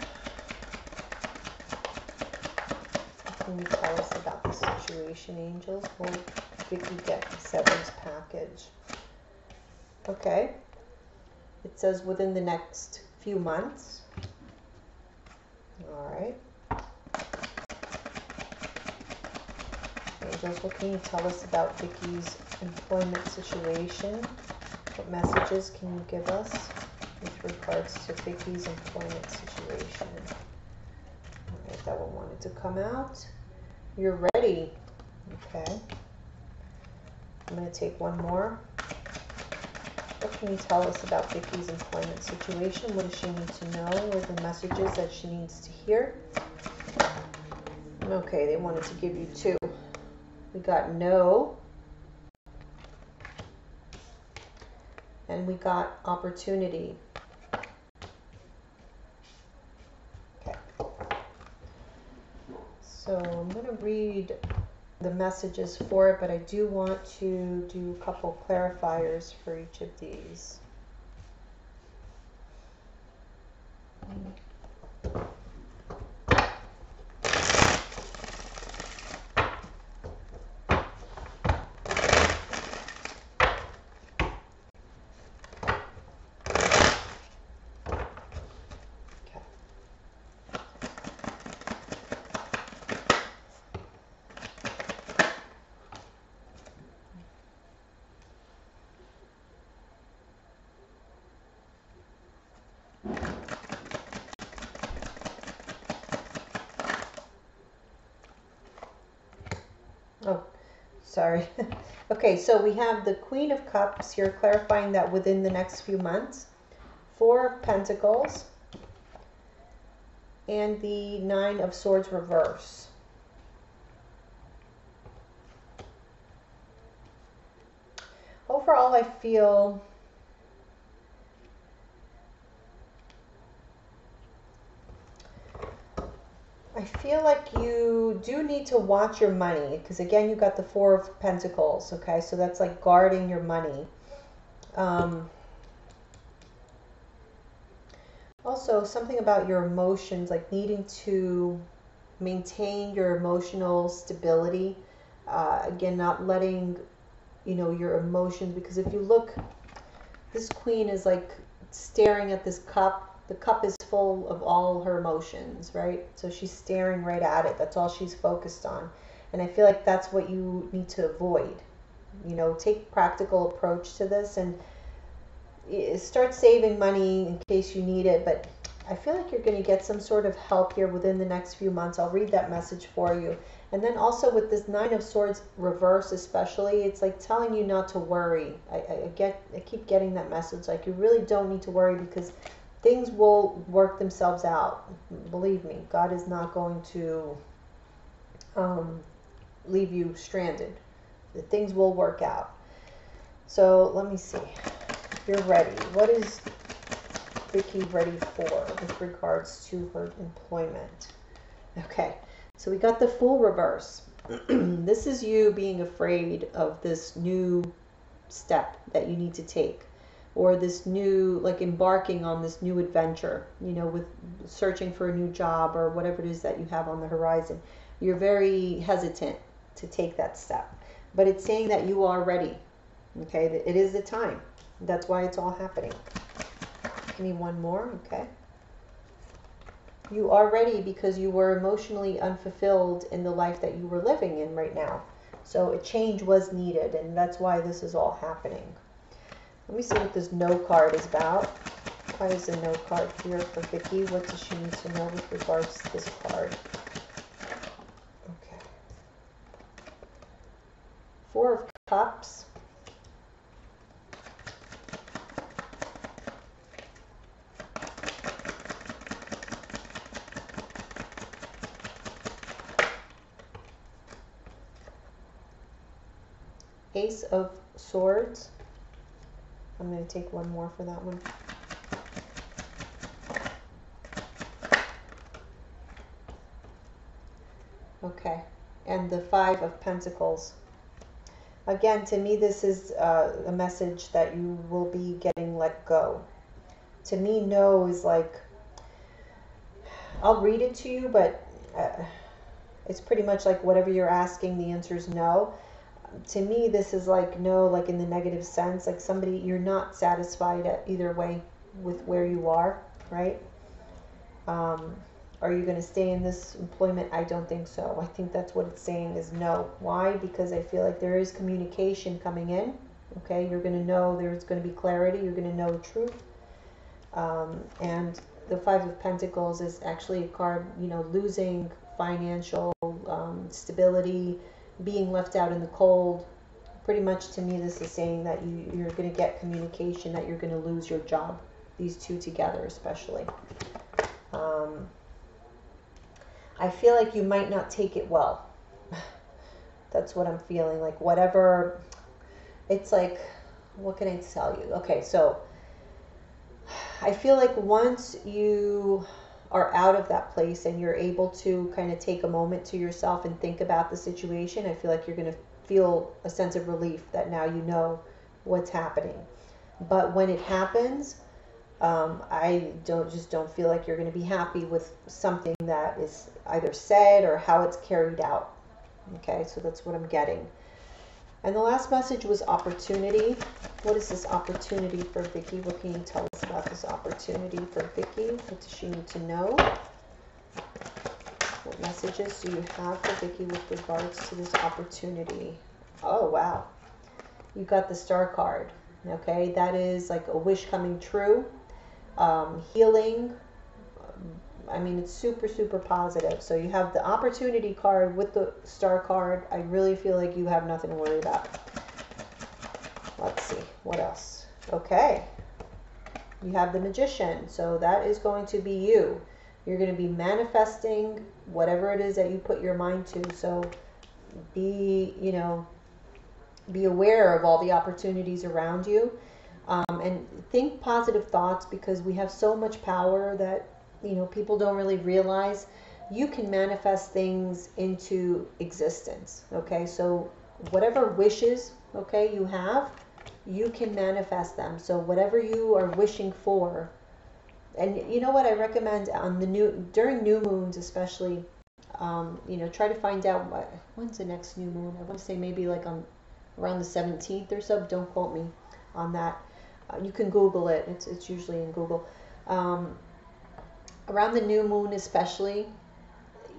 Speaker 1: Can you tell us about the situation, angels? Will Vickie get a severance package? Okay. It says within the next few months. All right. Angels, what can you tell us about Vickie's employment situation? What messages can you give us with regards to Vickie's employment situation? All right, that one wanted to come out. You're ready. Okay. I'm going to take one more. What can you tell us about Vickie's employment situation? What does she need to know? What are the messages that she needs to hear? Okay, they wanted to give you two. We got no. And we got opportunity. Okay. So I'm going to read the messages for it, but I do want to do a couple clarifiers for each of these. Oh, sorry. Okay, so we have the Queen of Cups here clarifying that within the next few months. Four of Pentacles. And the Nine of Swords reverse. Overall, I feel like you do need to watch your money, because again, you got the Four of Pentacles, okay? So that's like guarding your money. Also, something about your emotions, like needing to maintain your emotional stability. Again, not letting, your emotions, because if you look, this queen is like staring at this cup. The cup is full of all her emotions, right? So she's staring right at it. That's all she's focused on. And I feel like that's what you need to avoid. Take practical approach to this and start saving money in case you need it. But I feel like you're going to get some sort of help here within the next few months. I'll read that message for you. And then also with this Nine of Swords reverse especially, it's like telling you not to worry. I keep getting that message, like you really don't need to worry because things will work themselves out. Believe me, God is not going to leave you stranded. The things will work out. So let me see. You're ready. What is Vickie ready for with regards to her employment? Okay, so we got the Fool reverse. This is you being afraid of this new step that you need to take, or this new, like embarking on this new adventure, with searching for a new job or whatever it is that you have on the horizon. You're very hesitant to take that step, but it's saying that you are ready. Okay, it is the time. That's why it's all happening. Give me one more. Okay. You are ready because you were emotionally unfulfilled in the life that you were living in right now. So a change was needed, and that's why this is all happening. Let me see what this No card is about. Why is the No card here for Vickie? What does she need to know with regards to this card? Okay. Four of Cups. Ace of Swords. I'm going to take one more for that one. Okay, and the Five of Pentacles. Again, to me, this is a message that you will be getting let go. To me, no is like, I'll read it to you, but it's pretty much like whatever you're asking, the answer is no. To me, this is like no, like in the negative sense, like somebody, you're not satisfied at either way with where you are, right? Are you going to stay in this employment? I don't think so. I think that's what it's saying is no. Why? Because I feel like there is communication coming in. Okay, you're going to know, there's going to be clarity. You're going to know truth. And the Five of Pentacles is actually a card, losing financial stability, being left out in the cold. Pretty much to me, this is saying that you're going to get communication, that you're going to lose your job. These two together especially. I feel like you might not take it well. That's what I'm feeling. Like whatever, it's like, what can I tell you? Okay, so I feel like once you are out of that place and you're able to kind of take a moment to yourself and think about the situation, I feel like you're going to feel a sense of relief that now you know what's happening. But when it happens, I don't feel like you're going to be happy with something that is either said or how it's carried out. Okay, so that's what I'm getting. And the last message was opportunity. What is this opportunity for Vickie? What can you tell us about this opportunity for Vickie? What does she need to know? What messages do you have for Vickie with regards to this opportunity? Oh, wow. You got the Star card. Okay, that is like a wish coming true. Healing. I mean, it's super, super positive. So you have the opportunity card with the Star card. I really feel like you have nothing to worry about. Let's see. What else? Okay. You have the Magician. So that is going to be you. You're going to be manifesting whatever it is that you put your mind to. So be, be aware of all the opportunities around you. And think positive thoughts, because we have so much power that, people don't really realize. You can manifest things into existence. Okay, so whatever wishes, okay, you have, you can manifest them. So whatever you are wishing for, and you know what I recommend on during new moons especially, Try to find out when's the next new moon. I want to say maybe like on around the 17th or so. Don't quote me on that. You can Google it. It's usually in Google. Um, Around the new moon especially,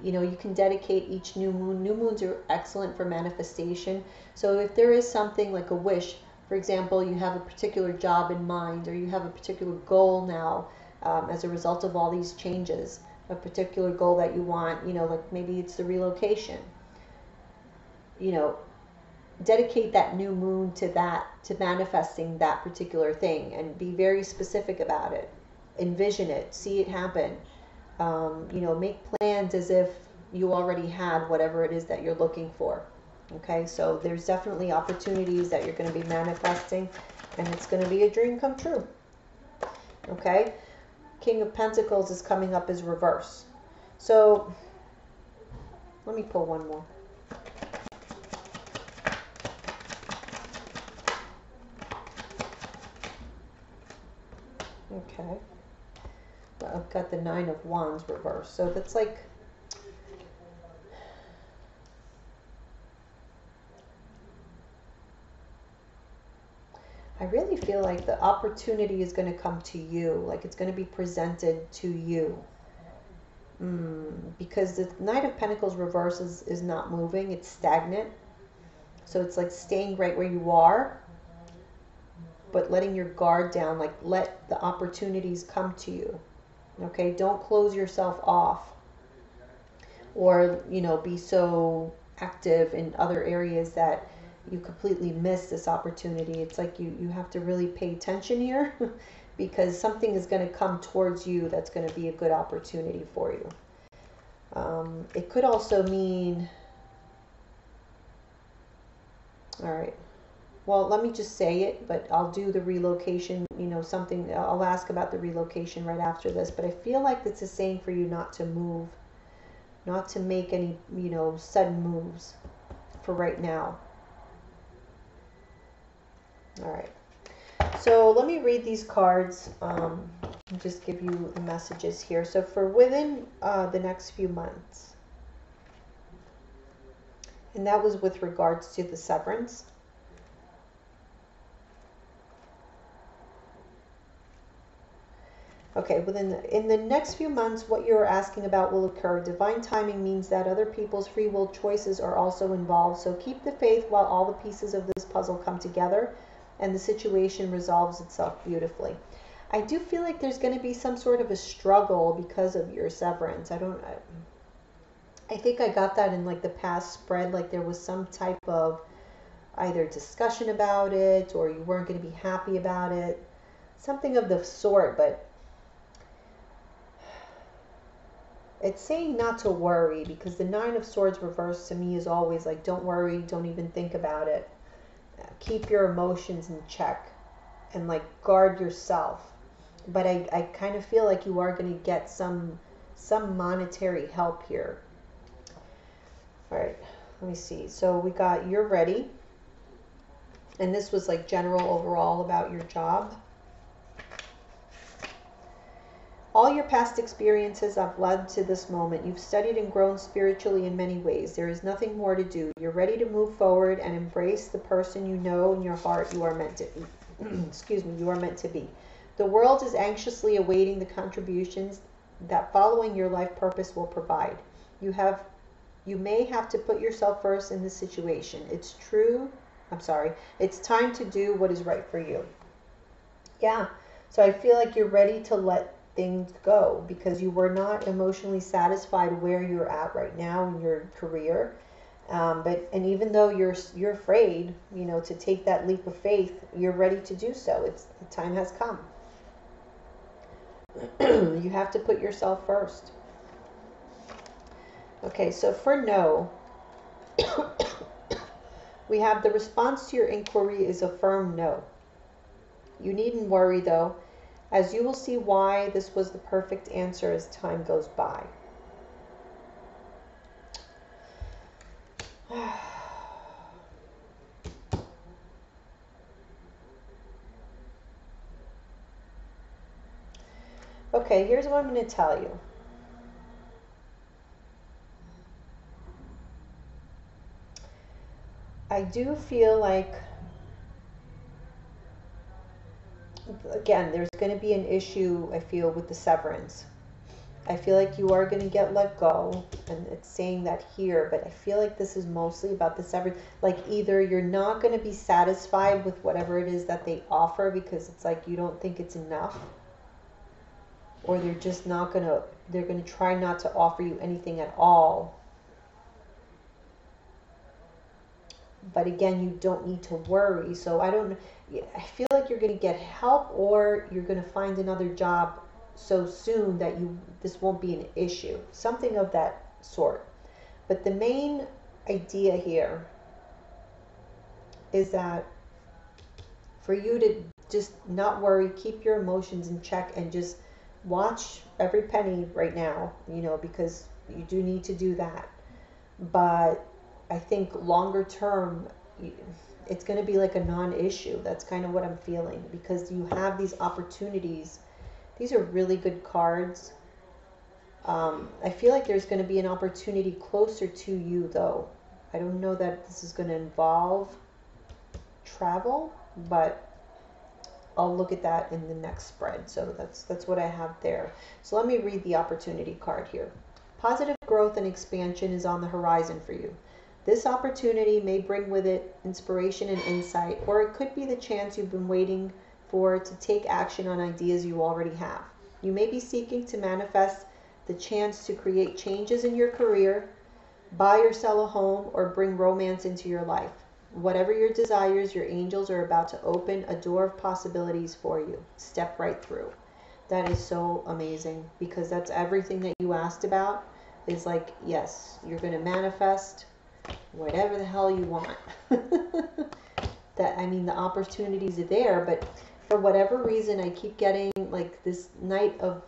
Speaker 1: you can dedicate each new moon. New moons are excellent for manifestation. So if there is something like a wish, for example, you have a particular job in mind, or you have a particular goal now, as a result of all these changes, a particular goal that you want, like maybe it's the relocation, you know, dedicate that new moon to that, to manifesting that particular thing, and be very specific about it. Envision it, see it happen. Make plans as if you already had whatever it is that you're looking for. Okay, so there's definitely opportunities that you're going to be manifesting, and it's going to be a dream come true. Okay, King of Pentacles is coming up as reverse. So let me pull one more. Okay, I've got the Nine of Wands reversed. So that's like, I really feel like the opportunity is going to come to you, like it's going to be presented to you. Because the Knight of Pentacles reverse is not moving, it's stagnant. So it's like staying right where you are, but letting your guard down, like let the opportunities come to you. Okay, don't close yourself off, or be so active in other areas that you completely miss this opportunity. It's like you have to really pay attention here because something is going to come towards you that's going to be a good opportunity for you. It could also mean, all right, well, let me just say it, but I'll do the relocation, something, I'll ask about the relocation right after this, but I feel like it's a saying for you not to move, not to make any, sudden moves for right now. All right. So let me read these cards and just give you the messages here. So for within the next few months, and that was with regards to the severance. Okay, in the next few months, what you're asking about will occur. Divine timing means that other people's free will choices are also involved. So keep the faith while all the pieces of this puzzle come together and the situation resolves itself beautifully. I do feel like there's going to be some sort of a struggle because of your severance. I think I got that in like the past spread, like there was some type of either discussion about it or you weren't going to be happy about it. Something of the sort, but it's saying not to worry, because the Nine of Swords reversed to me is always like, don't worry, don't even think about it. Keep your emotions in check and like guard yourself. But I kind of feel like you are going to get some monetary help here. All right, let me see. So we got you're ready. And this was like general overall about your job. All your past experiences have led to this moment. You've studied and grown spiritually in many ways. There is nothing more to do. You're ready to move forward and embrace the person you know in your heart you are meant to be. Excuse me, you are meant to be. The world is anxiously awaiting the contributions that following your life purpose will provide. You may have to put yourself first in this situation. It's time to do what is right for you. Yeah, so I feel like you're ready to let things go because you were not emotionally satisfied where you're at right now in your career. And even though you're afraid, to take that leap of faith, you're ready to do so. The time has come. You have to put yourself first. Okay, so for no, we have the response to your inquiry is a firm no. You needn't worry though, as you will see why this was the perfect answer as time goes by. Okay, here's what I'm going to tell you. I do feel like, again, there's going to be an issue, I feel, with the severance. I feel like you are going to get let go, and it's saying that here, but I feel like this is mostly about the severance. Like, either you're not going to be satisfied with whatever it is that they offer because it's like you don't think it's enough, or they're just not going to, they're going to try not to offer you anything at all. But again, you don't need to worry. So I feel like you're going to get help, or you're going to find another job so soon that this won't be an issue. Something of that sort. But the main idea here is that for you to just not worry, keep your emotions in check, and just watch every penny right now, because you do need to do that. But I think longer term, it's going to be like a non-issue. That's kind of what I'm feeling, because you have these opportunities. These are really good cards. I feel like there's going to be an opportunity closer to you, though. I don't know that this is going to involve travel, but I'll look at that in the next spread. So that's what I have there. So let me read the opportunity card here. Positive growth and expansion is on the horizon for you. This opportunity may bring with it inspiration and insight, or it could be the chance you've been waiting for to take action on ideas you already have. You may be seeking to manifest the chance to create changes in your career, buy or sell a home, or bring romance into your life. Whatever your desires, your angels are about to open a door of possibilities for you. Step right through. That is so amazing, because that's everything that you asked about. Is like, yes, you're going to manifest whatever the hell you want. The opportunities are there, but for whatever reason, I keep getting like this Knight of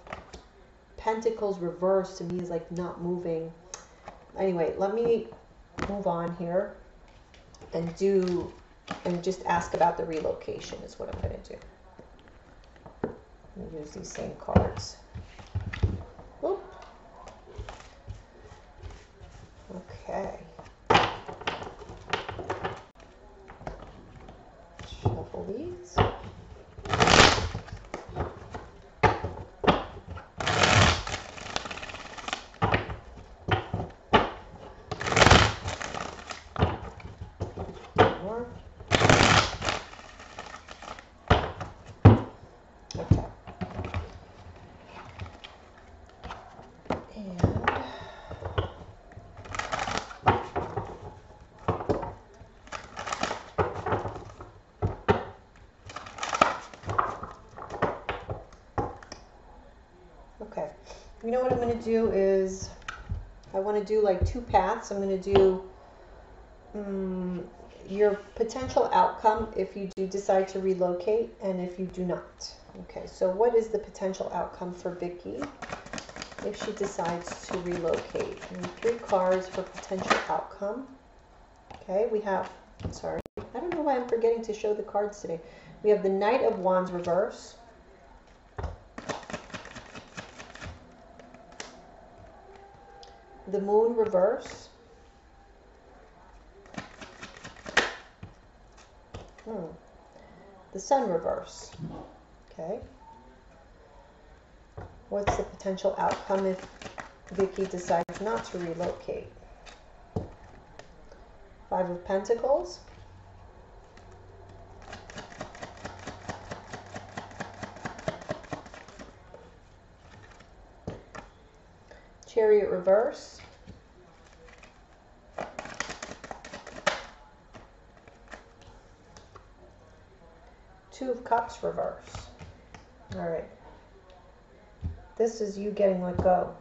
Speaker 1: Pentacles reversed to me is like not moving. Anyway, let me move on here and just ask about the relocation is what I'm going to do. I'm going to use these same cards. Oop. Okay. Shuffle these. More. Okay. And okay, you know what I'm going to do is, I want to do like two paths. I'm going to do your potential outcome if you do decide to relocate, and if you do not. Okay, so what is the potential outcome for Vickie if she decides to relocate? And 3 cards for potential outcome. Okay, we have, sorry, I don't know why I'm forgetting to show the cards today. We have the Knight of Wands reverse, the Moon reverse, the Sun reverse. Okay. What's the potential outcome if Vickie decides not to relocate? 5 of Pentacles, Chariot reverse, Two of Cups reverse. All right. This is you getting let go.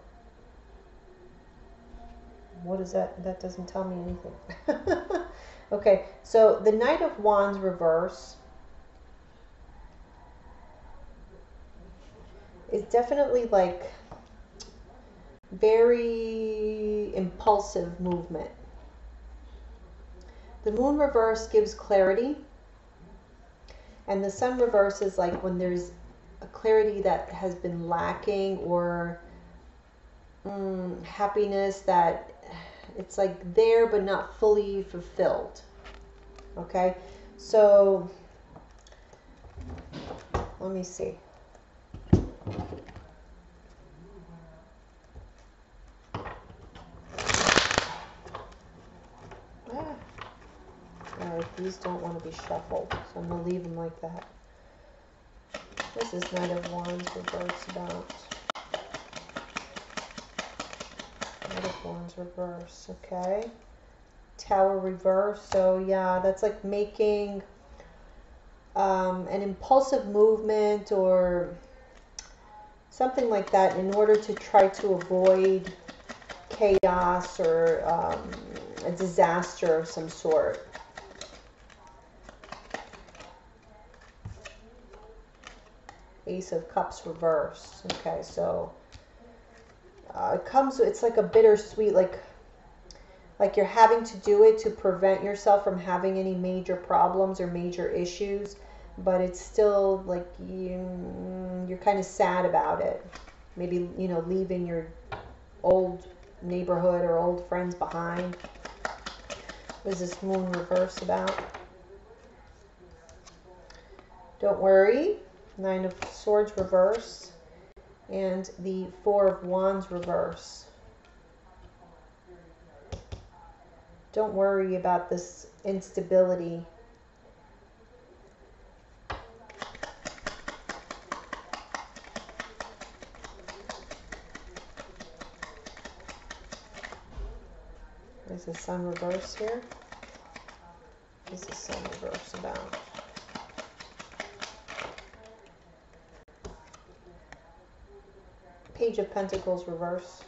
Speaker 1: What is that? That doesn't tell me anything. Okay, so the Knight of Wands reverse is definitely like very impulsive movement. The Moon reverse gives clarity, and the Sun reverse is like when there's a clarity that has been lacking, or happiness that it's like there but not fully fulfilled. Okay, so let me see. Ah, all right, these don't want to be shuffled, so I'm going to leave them like that. This is Knight of Wands reverse about. Knight of Wands reverse, okay. Tower reverse, so yeah, that's like making an impulsive movement or something like that in order to try to avoid chaos or a disaster of some sort. Ace of Cups reverse. Okay, so it's like a bittersweet, like you're having to do it to prevent yourself from having any major problems or major issues, but it's still like you're kind of sad about it. Maybe, leaving your old neighborhood or old friends behind. What is this Moon reverse about? Don't worry. Nine of Swords reverse and the Four of Wands reverse. Don't worry about this instability. There's the Sun reverse here. What is the Sun reverse about? Page of Pentacles reverse.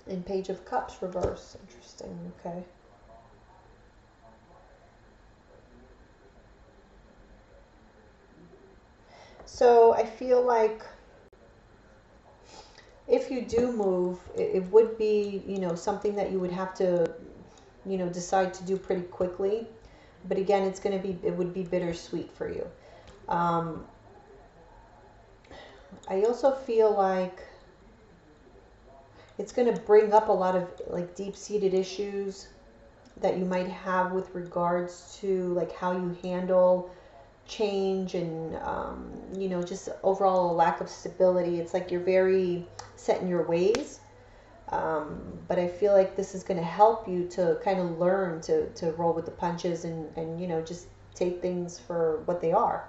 Speaker 1: And Page of Cups reverse. Interesting, okay. So I feel like if you do move, it would be, something that you would have to, decide to do pretty quickly. But again, it would be bittersweet for you. I also feel like it's going to bring up a lot of like deep-seated issues that you might have with regards to like how you handle change and just overall a lack of stability. It's like you're very set in your ways, but I feel like this is going to help you to kind of learn to roll with the punches and just take things for what they are.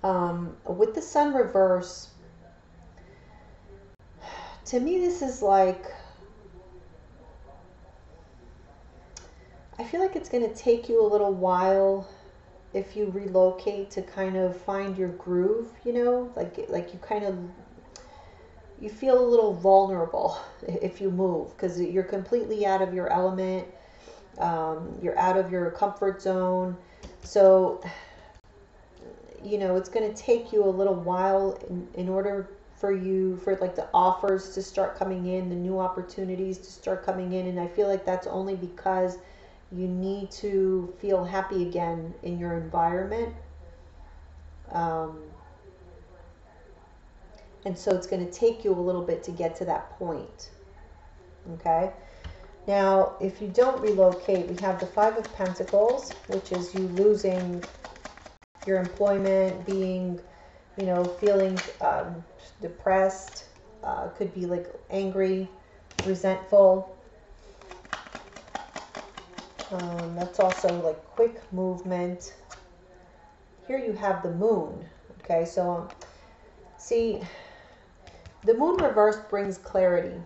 Speaker 1: With the Sun reverse, to me this is like, I feel like it's going to take you a little while if you relocate to kind of find your groove, like you feel a little vulnerable if you move because you're completely out of your element. You're out of your comfort zone. So, it's going to take you a little while in order for like the offers to start coming in, the new opportunities to start coming in. And I feel like that's only because you need to feel happy again in your environment. And so it's going to take you a little bit to get to that point. Okay. Now, if you don't relocate, we have the Five of Pentacles, which is you losing your employment, being, feeling depressed, could be like angry, resentful. That's also like quick movement. Here you have the Moon. Okay, so see, the Moon reverse brings clarity.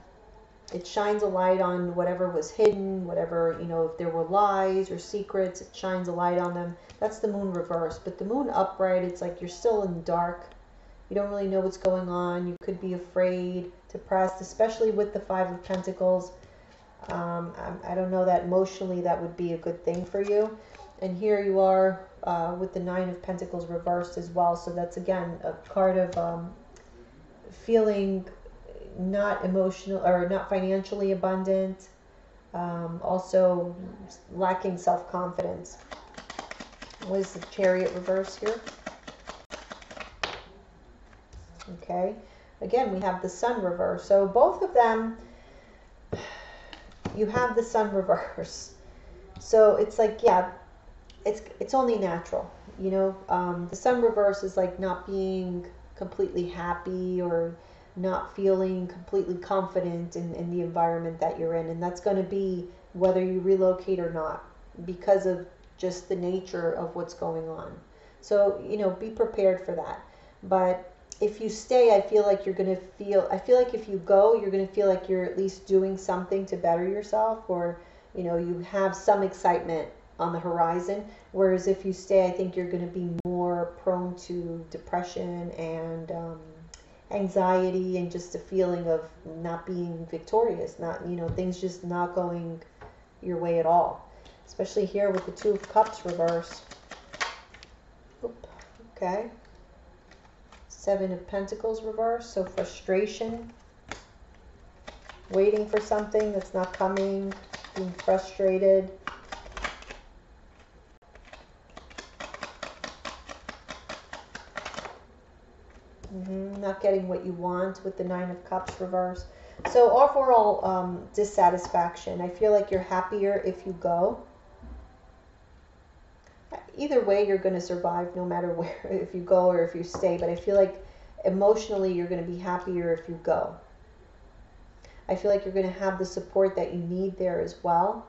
Speaker 1: It shines a light on whatever was hidden, whatever, if there were lies or secrets, it shines a light on them. That's the Moon reverse. But the Moon upright, it's like you're still in the dark. You don't really know what's going on. You could be afraid, depressed, especially with the Five of Pentacles. I don't know that emotionally that would be a good thing for you. And here you are with the Nine of Pentacles reversed as well. So that's, again, a card of feeling not emotional or not financially abundant, also lacking self-confidence. What is the Chariot reverse here? Okay, again, we have the sun reverse. So both of them, you have the sun reverse. So it's like, yeah, it's only natural, you know. The sun reverse is like not being completely happy or not feeling completely confident in the environment that you're in, and that's going to be whether you relocate or not, because of just the nature of what's going on. So, you know, be prepared for that. But if you stay, I feel like you're going to feel, I feel like if you go, you're going to feel like you're at least doing something to better yourself, or, you know, you have some excitement on the horizon. Whereas if you stay, I think you're going to be more prone to depression and anxiety, and just a feeling of not being victorious, not, you know, things just not going your way at all. Especially here with the Two of Cups reverse. Oop, okay. Seven of Pentacles reverse. So frustration, waiting for something that's not coming, being frustrated. Not getting what you want with the Nine of Cups reverse. So overall dissatisfaction. I feel like you're happier if you go. Either way, you're going to survive no matter where, if you go or if you stay. But I feel like emotionally you're going to be happier if you go. I feel like you're going to have the support that you need there as well.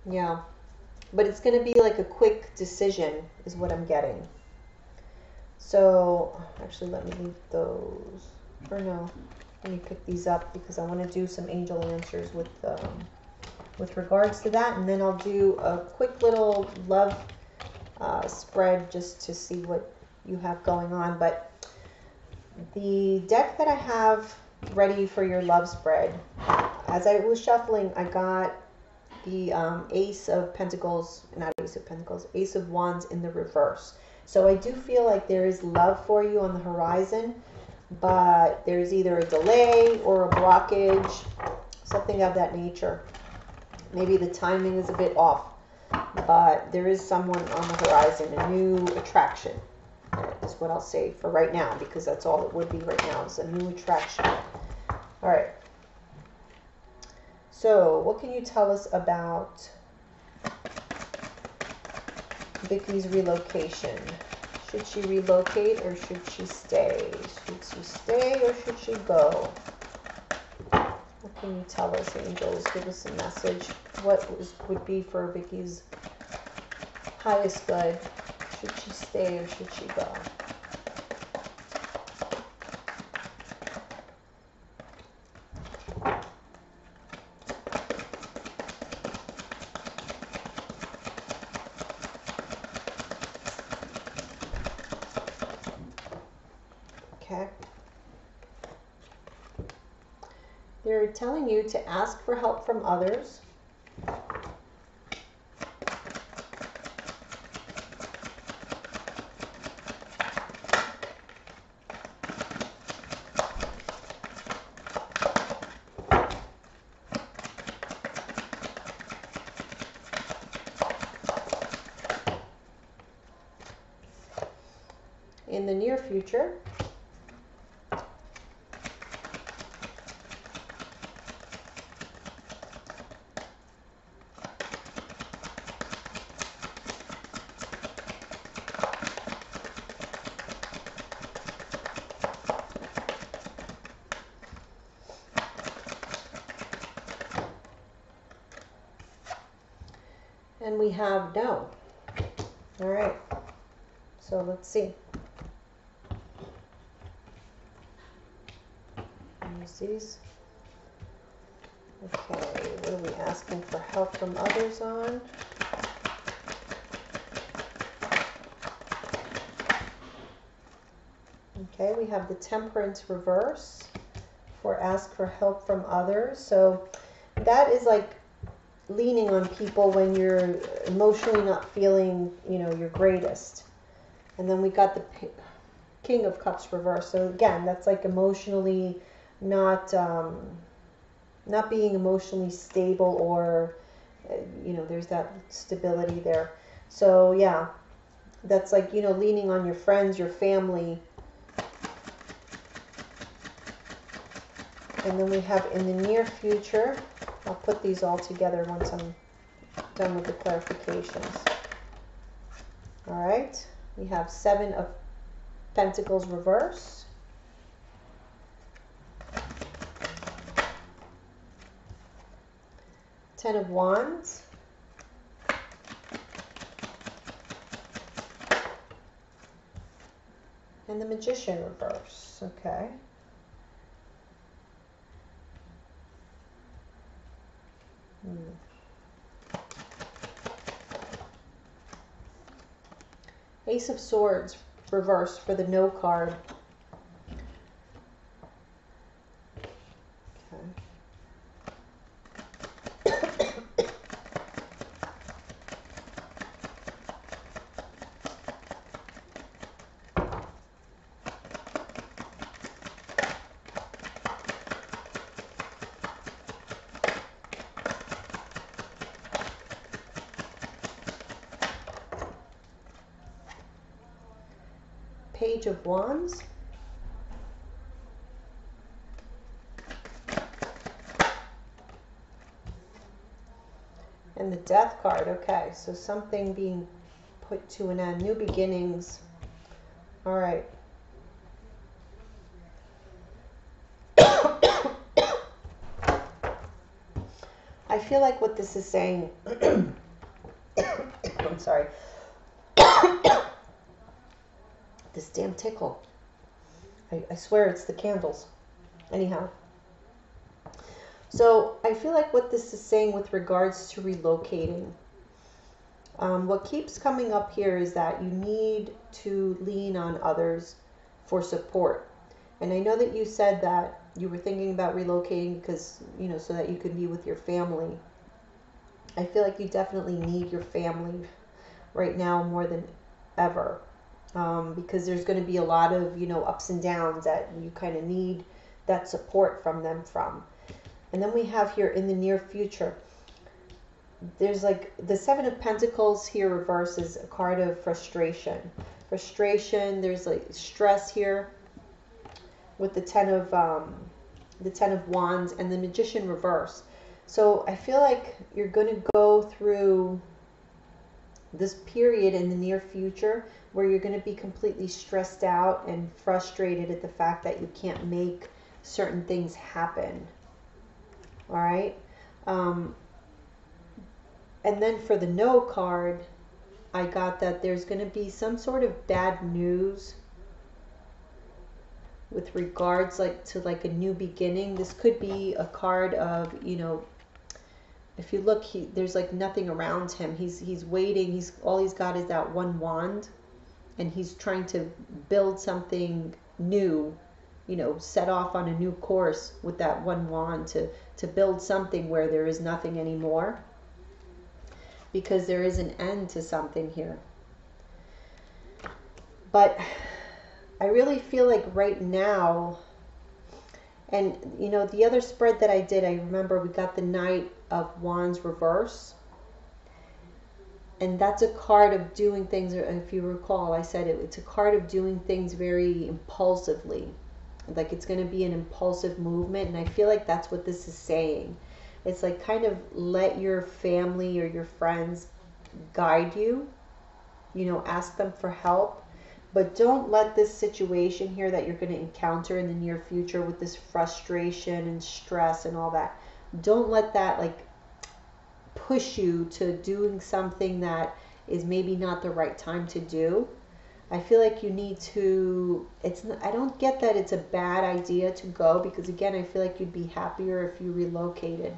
Speaker 1: Yeah. But it's going to be like a quick decision is what I'm getting. So, actually, let me leave those. Or no, let me pick these up because I want to do some angel answers with regards to that. And then I'll do a quick little love spread just to see what you have going on. But the deck that I have ready for your love spread, as I was shuffling, I got the Ace of Pentacles, not Ace of Pentacles, Ace of Wands in the reverse. So I do feel like there is love for you on the horizon, but there's either a delay or a blockage, something of that nature. Maybe the timing is a bit off, but there is someone on the horizon, a new attraction is what I'll say for right now, because that's all it would be right now, is a new attraction. All right. So what can you tell us about Vickie's relocation? Should she relocate or should she stay? Should she stay or should she go? What can you tell us, angels? Give us a message. What would be for Vickie's highest good? Should she stay or should she go? Okay. They're telling you to ask for help from others. In the near future. And we have no. All right. So let's see. Use these. Okay, what are we asking for help from others on? Okay, we have the Temperance reverse for ask for help from others. So that is like leaning on people when you're emotionally not feeling, you know, your greatest. And then we got the King of Cups reverse. So again, that's like emotionally not not being emotionally stable, or you know, there's that stability there. So yeah, that's like, you know, leaning on your friends, your family, And then we have in the near future. I'll put these all together once I'm done with the clarifications. All right, we have 7 of Pentacles reverse. Ten of Wands. And the Magician reverse. Okay. Ace of Swords reverse for the no card. Page of Wands. And the Death card. Okay, so something being put to an end. New beginnings. All right. I feel like what this is saying, I'm sorry, this damn tickle. I swear it's the candles. Anyhow. So I feel like what this is saying with regards to relocating, what keeps coming up here is that you need to lean on others for support. And I know that you said that you were thinking about relocating because, you know, so that you could be with your family. I feel like you definitely need your family right now more than ever. Because there's going to be a lot of, you know, ups and downs that you kind of need that support from them from. And then we have here in the near future, there's like the 7 of Pentacles here reverse is a card of frustration. Frustration, there's like stress here with the 10 of Wands and the Magician reverse. So I feel like you're going to go through this period in the near future where you're going to be completely stressed out and frustrated at the fact that you can't make certain things happen. All right. And then for the no card, I got that there's going to be some sort of bad news with regards to a new beginning. This could be a card of, you know, if you look, there's like nothing around him. He's waiting. All he's got is that one wand, and he's trying to build something new, you know, set off on a new course with that one wand to build something where there is nothing anymore, because there is an end to something here. But I really feel like right now, and you know, the other spread that I did, I remember we got the Knight of Wands reverse, and that's a card of doing things, if you recall, I said it's a card of doing things very impulsively. Like it's going to be an impulsive movement, and I feel like that's what this is saying. It's like kind of let your family or your friends guide you, you know, ask them for help, but don't let this situation here that you're going to encounter in the near future with this frustration and stress and all that, don't let that like push you to doing something that is maybe not the right time to do. I feel like you need to, I don't get that it's a bad idea to go, because again, I feel like you'd be happier if you relocated.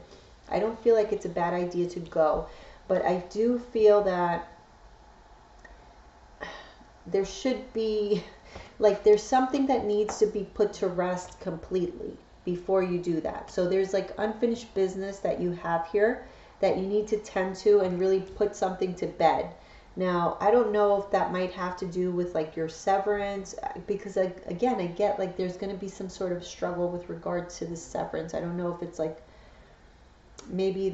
Speaker 1: I don't feel like it's a bad idea to go, but I do feel that there should be, like, there's something that needs to be put to rest completely before you do that. So there's like unfinished business that you have here that you need to tend to and really put something to bed. Now, I don't know if that might have to do with like your severance, because again, I get like there's going to be some sort of struggle with regards to the severance. I don't know if it's like maybe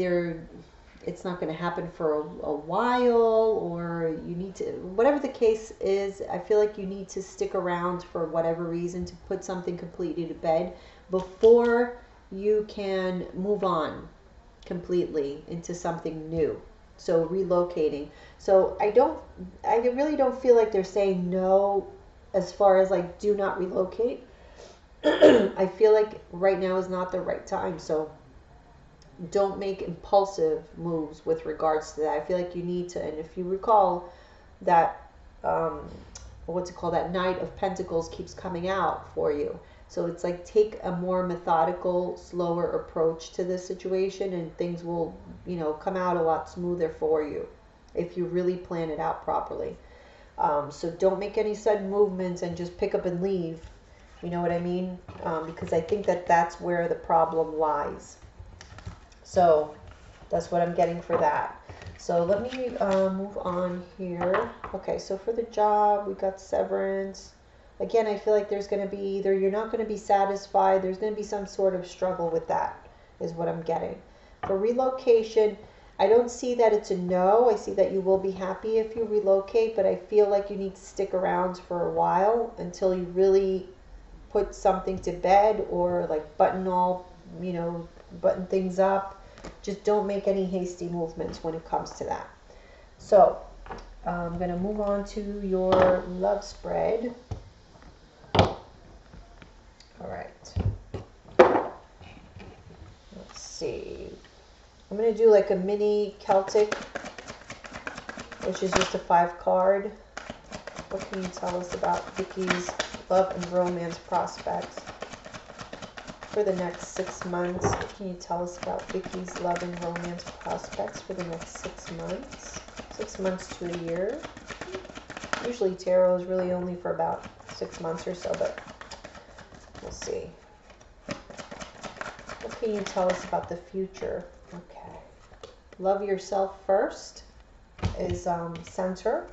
Speaker 1: it's not going to happen for a while, or you need to, whatever the case is, I feel like you need to stick around for whatever reason to put something completely to bed before you can move on completely into something new. So relocating. So I really don't feel like they're saying no as far as like do not relocate. I feel like right now is not the right time. So don't make impulsive moves with regards to that. I feel like you need to, and if you recall that, what's it called, that Knight of Pentacles keeps coming out for you. So it's like take a more methodical, slower approach to this situation, and things will, come out a lot smoother for you if you really plan it out properly. So don't make any sudden movements and just pick up and leave. You know what I mean? Because I think that that's where the problem lies. So that's what I'm getting for that. So let me move on here. Okay, so for the job, we got severance. Again, I feel like there's going to be either you're not going to be satisfied, there's going to be some sort of struggle with that, is what I'm getting. For relocation, I don't see that it's a no. I see that you will be happy if you relocate, but I feel like you need to stick around for a while until you really put something to bed, or like button things up. Just don't make any hasty movements when it comes to that. So I'm going to move on to your love spread. All right. Let's see. I'm going to do like a mini Celtic, which is just a 5-card. What can you tell us about Vickie's love and romance prospects for the next 6 months? What can you tell us about Vickie's love and romance prospects for the next 6 months? 6 months to a year. Usually tarot is really only for about 6 months or so, but we'll see. What can you tell us about the future? Okay. Love yourself first is center.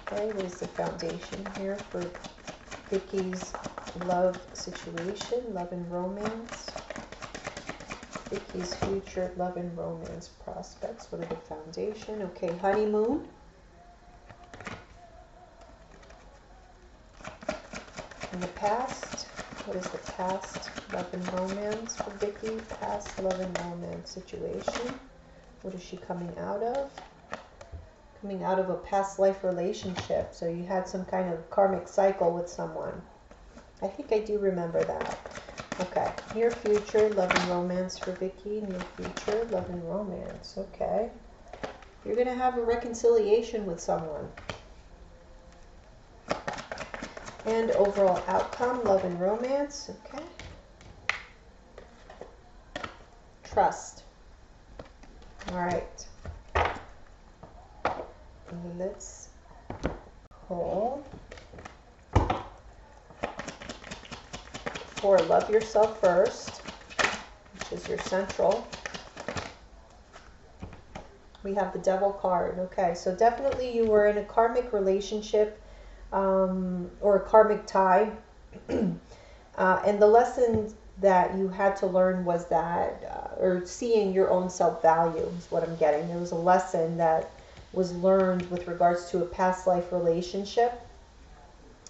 Speaker 1: Okay, what is the foundation here for Vickie's love situation, love and romance? Vickie's future love and romance prospects. What are the foundation? Okay, honeymoon. In the past, what is the past love and romance for Vickie? Past love and romance situation. What is she coming out of? Coming out of a past life relationship. So you had some kind of karmic cycle with someone. I think I do remember that. Okay, near future, love and romance for Vickie. Near future, love and romance. Okay. You're going to have a reconciliation with someone. And overall outcome, love and romance. Okay. Trust. All right. Let's pull for love yourself first, which is your central. We have the Devil card. Okay, so definitely you were in a karmic relationship or a karmic tie. And the lesson that you had to learn was that, or seeing your own self-value is what I'm getting. There was a lesson that was learned with regards to a past life relationship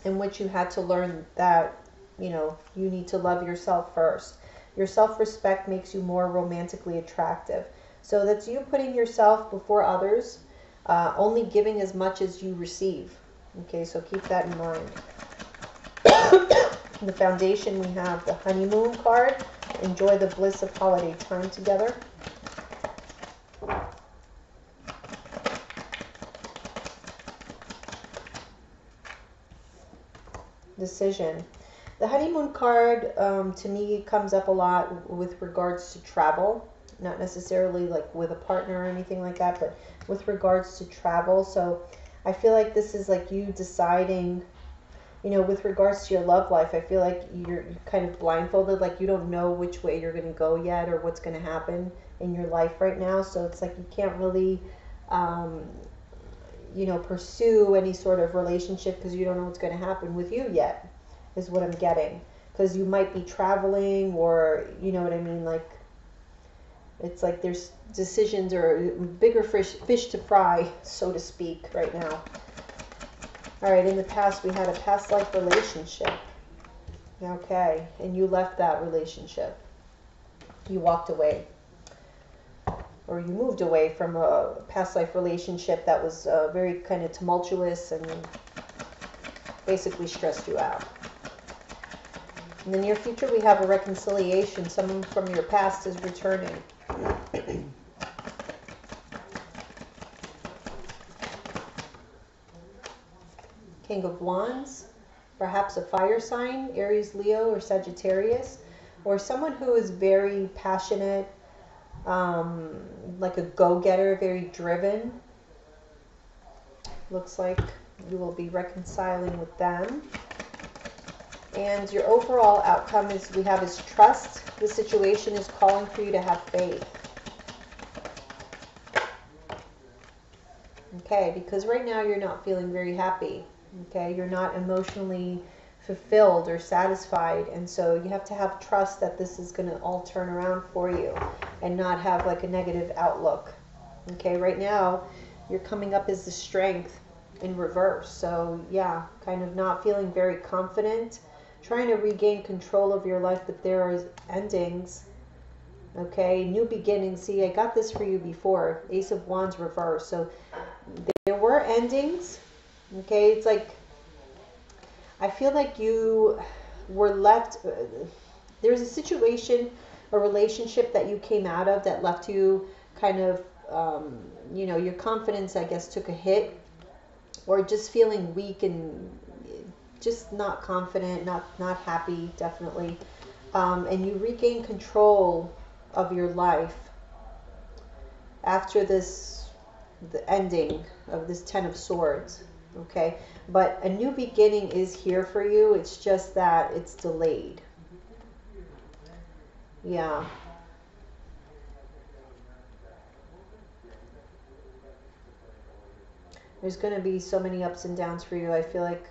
Speaker 1: in which you had to learn that, you need to love yourself first. Your self-respect makes you more romantically attractive. So that's you putting yourself before others, only giving as much as you receive. Okay, so keep that in mind. In the foundation, we have the honeymoon card. Enjoy the bliss of holiday time together. Decision. The honeymoon card to me comes up a lot with regards to travel, not necessarily like with a partner or anything like that, but with regards to travel. So I feel like this is like you deciding, with regards to your love life. I feel like you're kind of blindfolded, like you don't know which way you're going to go yet or what's going to happen in your life right now. So it's like you can't really pursue any sort of relationship because you don't know what's going to happen with you yet, is what I'm getting. Because you might be traveling, or you know what I mean, like it's like there's decisions or bigger fish to fry, so to speak, right now. All right, in the past we had a past life relationship. Okay, and you left that relationship. You walked away, or you moved away from a past life relationship that was very kind of tumultuous and basically stressed you out. In the near future, we have a reconciliation. Someone from your past is returning. King of Wands, perhaps a fire sign, Aries, Leo, or Sagittarius, or someone who is very passionate, like a go-getter, very driven. Looks like you will be reconciling with them. And your overall outcome is, we have is trust. The situation is calling for you to have faith. Okay, because right now you're not feeling very happy. Okay, you're not emotionally fulfilled or satisfied, and so you have to have trust that this is going to all turn around for you and not have like a negative outlook. Okay, right now you're coming up as the strength in reverse. So yeah, kind of not feeling very confident, trying to regain control of your life, but there are endings. Okay, new beginnings. See, I got this for you before. Ace of Wands reverse. So there were endings. Okay, it's like, I feel like you were left, there's a situation, a relationship that you came out of that left you kind of, your confidence, I guess, took a hit, or just feeling weak and just not confident, not happy, definitely. And you regain control of your life after this, the ending of this Ten of Swords. Okay, but a new beginning is here for you. It's just that it's delayed. Yeah. There's going to be so many ups and downs for you. I feel like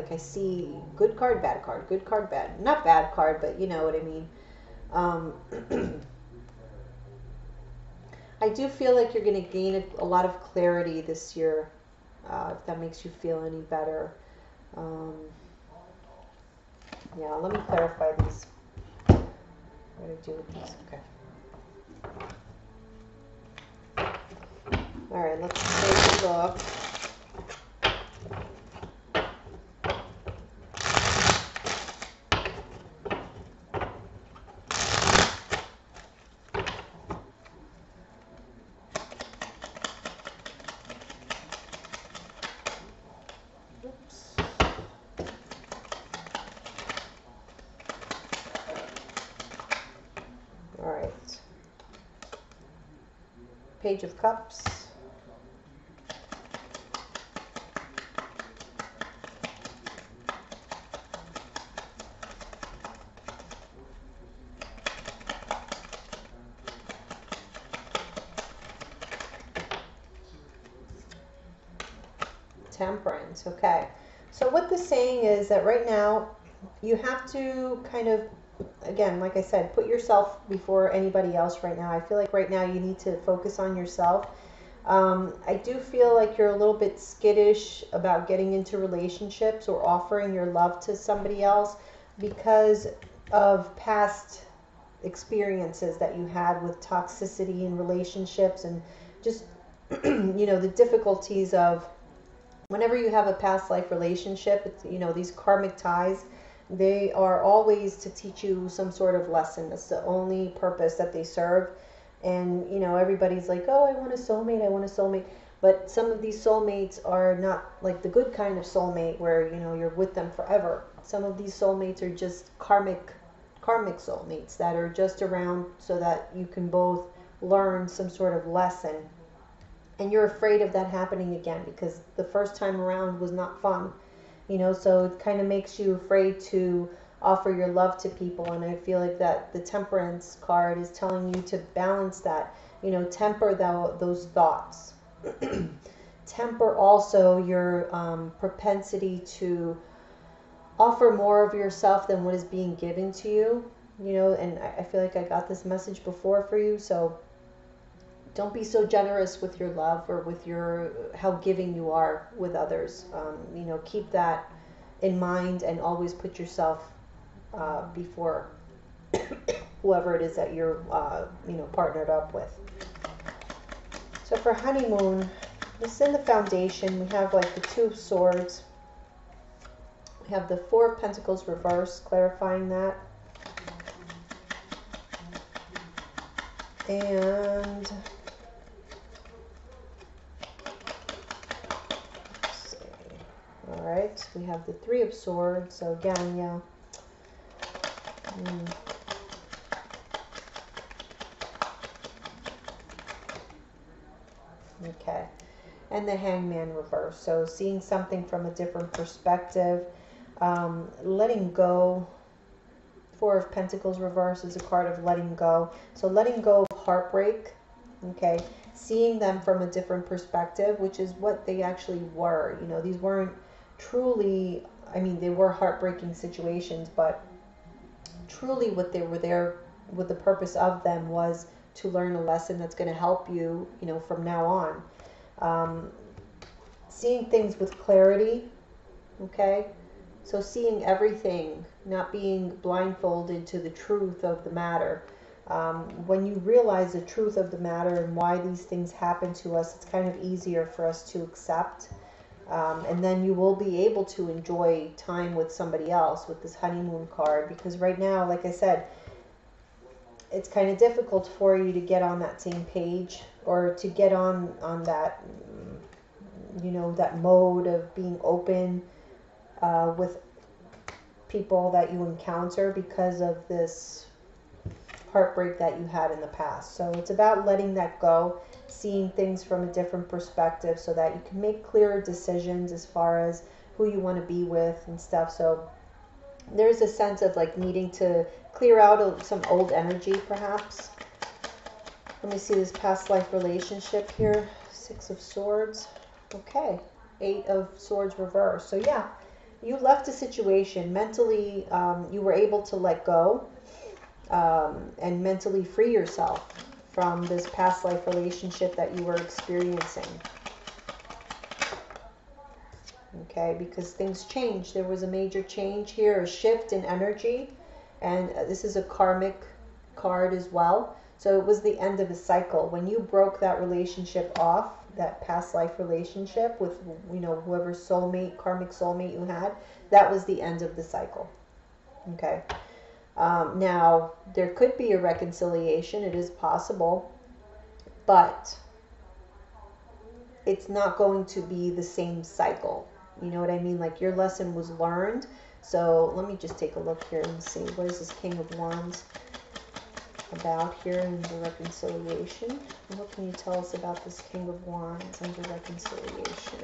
Speaker 1: I see good card, bad card, good card, bad. Not bad card, but you know what I mean. I do feel like you're going to gain a lot of clarity this year, if that makes you feel any better. Yeah, let me clarify these. What do I do with these? Okay. All right, let's take a look. All right. Page of Cups. Temperance. Okay. So what this saying is that right now you have to kind of, again, like I said, put yourself before anybody else right now. I feel like right now you need to focus on yourself. I do feel like you're a little bit skittish about getting into relationships or offering your love to somebody else because of past experiences that you had with toxicity in relationships, and just the difficulties of whenever you have a past life relationship. It's, these karmic ties, they are always to teach you some sort of lesson. That's the only purpose that they serve. And everybody's like, oh, I want a soulmate, I want a soulmate. But some of these soulmates are not like the good kind of soulmate where you're with them forever. Some of these soulmates are just karmic soulmates that are just around so that you can both learn some sort of lesson. And you're afraid of that happening again because the first time around was not fun, so it kind of makes you afraid to offer your love to people. And I feel like that the Temperance card is telling you to balance that, temper those thoughts. Temper also your propensity to offer more of yourself than what is being given to you, and I feel like I got this message before for you. So don't be so generous with your love or with how giving you are with others. Keep that in mind and always put yourself before whoever it is that you're, partnered up with. So for honeymoon, this is in the foundation. We have like the Two of Swords. We have the Four of Pentacles reversed, clarifying that. And let's see. All right, we have the Three of Swords. So again, yeah. Okay. And the Hangman reverse. So seeing something from a different perspective, letting go. Four of Pentacles reverse is a card of letting go. So letting go of heartbreak, okay? Seeing them from a different perspective, which is what they actually were. You know, these weren't truly, I mean, they were heartbreaking situations, but truly what they were there, what the purpose of them was to learn a lesson that's going to help you, you know, from now on. Seeing things with clarity, okay? So seeing everything, not being blindfolded to the truth of the matter. When you realize the truth of the matter and why these things happen to us, it's kind of easier for us to accept. And then you will be able to enjoy time with somebody else with this honeymoon card. Because right now, like I said, it's kind of difficult for you to get on that same page, or to get on that, you know, that mode of being open with people that you encounter because of this heartbreak that you had in the past. So it's about letting that go, seeing things from a different perspective so that you can make clearer decisions as far as who you want to be with and stuff. So there's a sense of like needing to clear out some old energy perhaps. Let me see this past life relationship here. Six of Swords. Okay. Eight of Swords reverse. So yeah, you left a situation mentally. You were able to let go and mentally free yourself from this past life relationship that you were experiencing. Okay, because things changed. There was a major change here, a shift in energy, and this is a karmic card as well. So it was the end of a cycle. When you broke that relationship off, that past life relationship with, you know, whoever soulmate, karmic soulmate you had, that was the end of the cycle. Okay. Now, there could be a reconciliation. It is possible. But it's not going to be the same cycle. You know what I mean? Like, your lesson was learned. So let me just take a look here and see. What is this King of Wands about here in the reconciliation? What can you tell us about this King of Wands under reconciliation?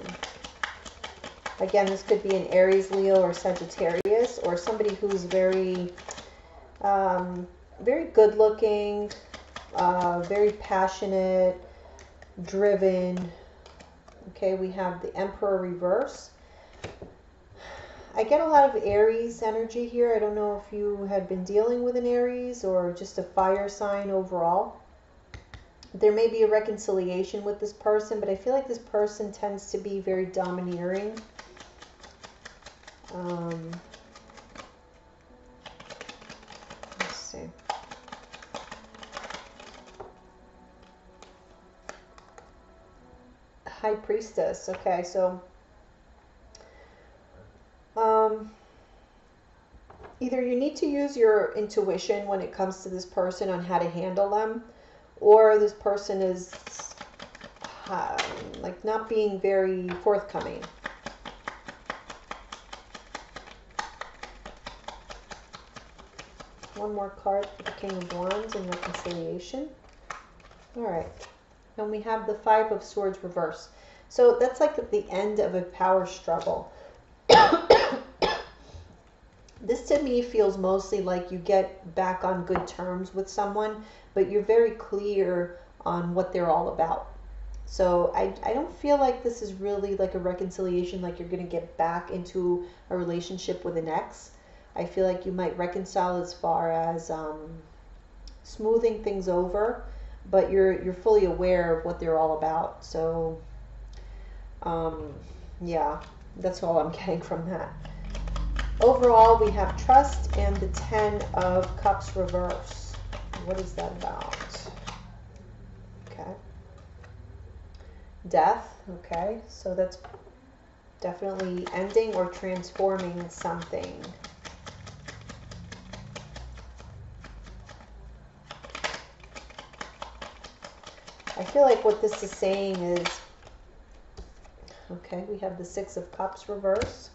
Speaker 1: Again, this could be an Aries, Leo, or Sagittarius, or somebody who's very, very good looking, very passionate, driven. Okay, we have the Emperor reverse. I get a lot of Aries energy here. I don't know if you had been dealing with an Aries or just a fire sign overall. There may be a reconciliation with this person, but I feel like this person tends to be very domineering. Let's see. High Priestess. Okay, so either you need to use your intuition when it comes to this person on how to handle them, or this person is like not being very forthcoming. One more card for the King of Wands in reconciliation. All right. And we have the Five of Swords reverse. So that's like the end of a power struggle. This to me feels mostly like you get back on good terms with someone, but you're very clear on what they're all about. So I don't feel like this is really like a reconciliation, like you're going to get back into a relationship with an ex. I feel like you might reconcile as far as smoothing things over, but you're fully aware of what they're all about. So yeah, that's all I'm getting from that. Overall, we have trust and the Ten of Cups reverse. What is that about? Okay. Death. Okay. So that's definitely ending or transforming something. I feel like what this is saying is, okay, we have the Six of Cups reverse.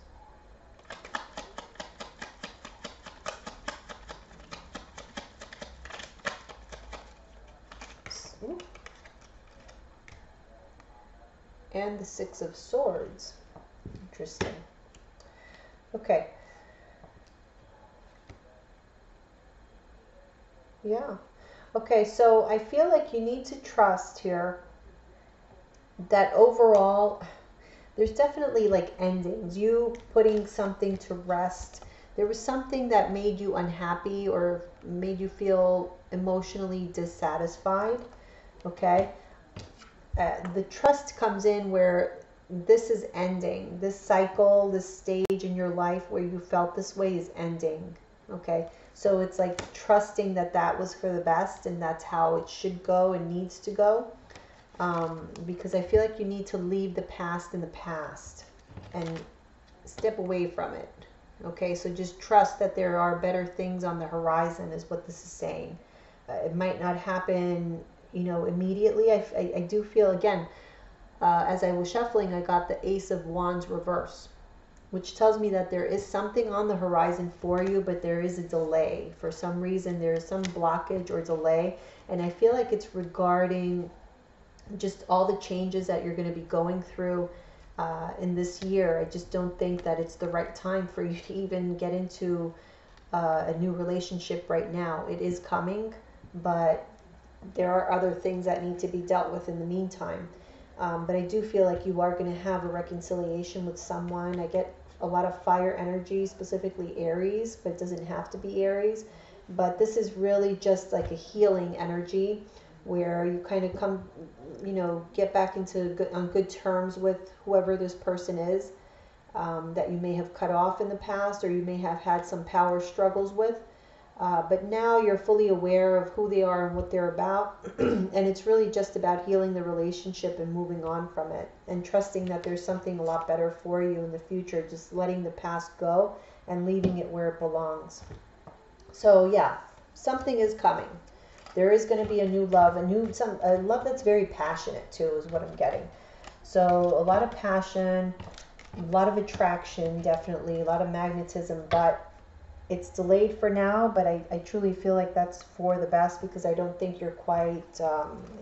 Speaker 1: And the Six of Swords. Interesting. Okay. Yeah. Okay, so I feel like you need to trust here that overall there's definitely like endings. You putting something to rest. There was something that made you unhappy or made you feel emotionally dissatisfied. Okay. The trust comes in where this is ending. This cycle, this stage in your life where you felt this way is ending. Okay. So it's like trusting that that was for the best and that's how it should go and needs to go. Because I feel like you need to leave the past in the past and step away from it. Okay, so just trust that there are better things on the horizon is what this is saying. It might not happen, immediately. I do feel, again, as I was shuffling, I got the Ace of Wands reverse, which tells me that there is something on the horizon for you, but there is a delay. For some reason, there is some blockage or delay, and I feel like it's regarding just all the changes that you're going to be going through in this year. I just don't think that it's the right time for you to even get into a new relationship right now. It is coming, but there are other things that need to be dealt with in the meantime. But I do feel like you are going to have a reconciliation with someone. I get a lot of fire energy, specifically Aries, but it doesn't have to be Aries. But this is really just like a healing energy where you kind of come, get back on good terms with whoever this person is that you may have cut off in the past, or you may have had some power struggles with. But now you're fully aware of who they are and what they're about. And it's really just about healing the relationship and moving on from it and trusting that there's something a lot better for you in the future, just letting the past go and leaving it where it belongs. So yeah, something is coming. There is going to be a new love, a love that's very passionate too, is what I'm getting. So a lot of passion, a lot of attraction, definitely, a lot of magnetism, but it's delayed for now. But I truly feel like that's for the best, because I don't think you're quite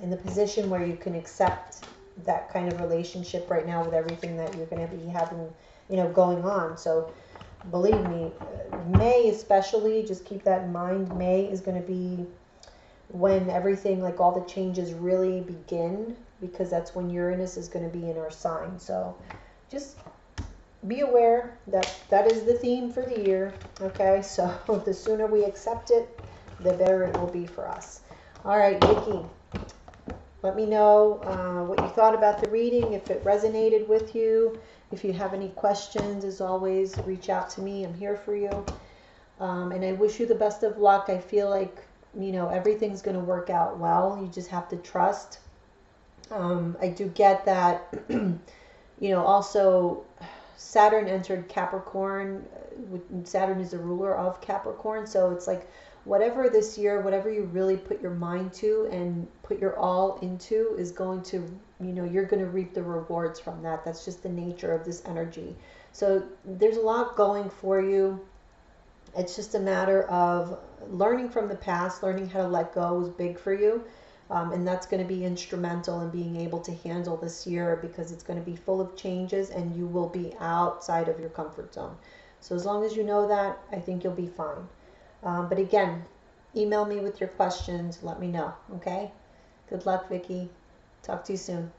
Speaker 1: in the position where you can accept that kind of relationship right now with everything that you're going to be having, going on. So believe me, May especially, just keep that in mind. May is going to be when everything, like all the changes really begin, because that's when Uranus is going to be in our sign. So just be aware that that is the theme for the year. Okay, so the sooner we accept it, the better it will be for us. All right, Vickie, let me know what you thought about the reading, if it resonated with you. If you have any questions, as always, reach out to me. I'm here for you. And I wish you the best of luck. I feel like, everything's going to work out well. You just have to trust. I do get that, also Saturn entered Capricorn. Saturn is the ruler of Capricorn. So it's like whatever this year, whatever you really put your mind to and put your all into is going to, you're going to reap the rewards from that. That's just the nature of this energy. So there's a lot going for you. It's just a matter of learning from the past, learning how to let go is big for you. And that's going to be instrumental in being able to handle this year, because it's going to be full of changes and you will be outside of your comfort zone. So as long as you know that, I think you'll be fine. But again, email me with your questions. Let me know. Okay? Good luck, Vickie. Talk to you soon.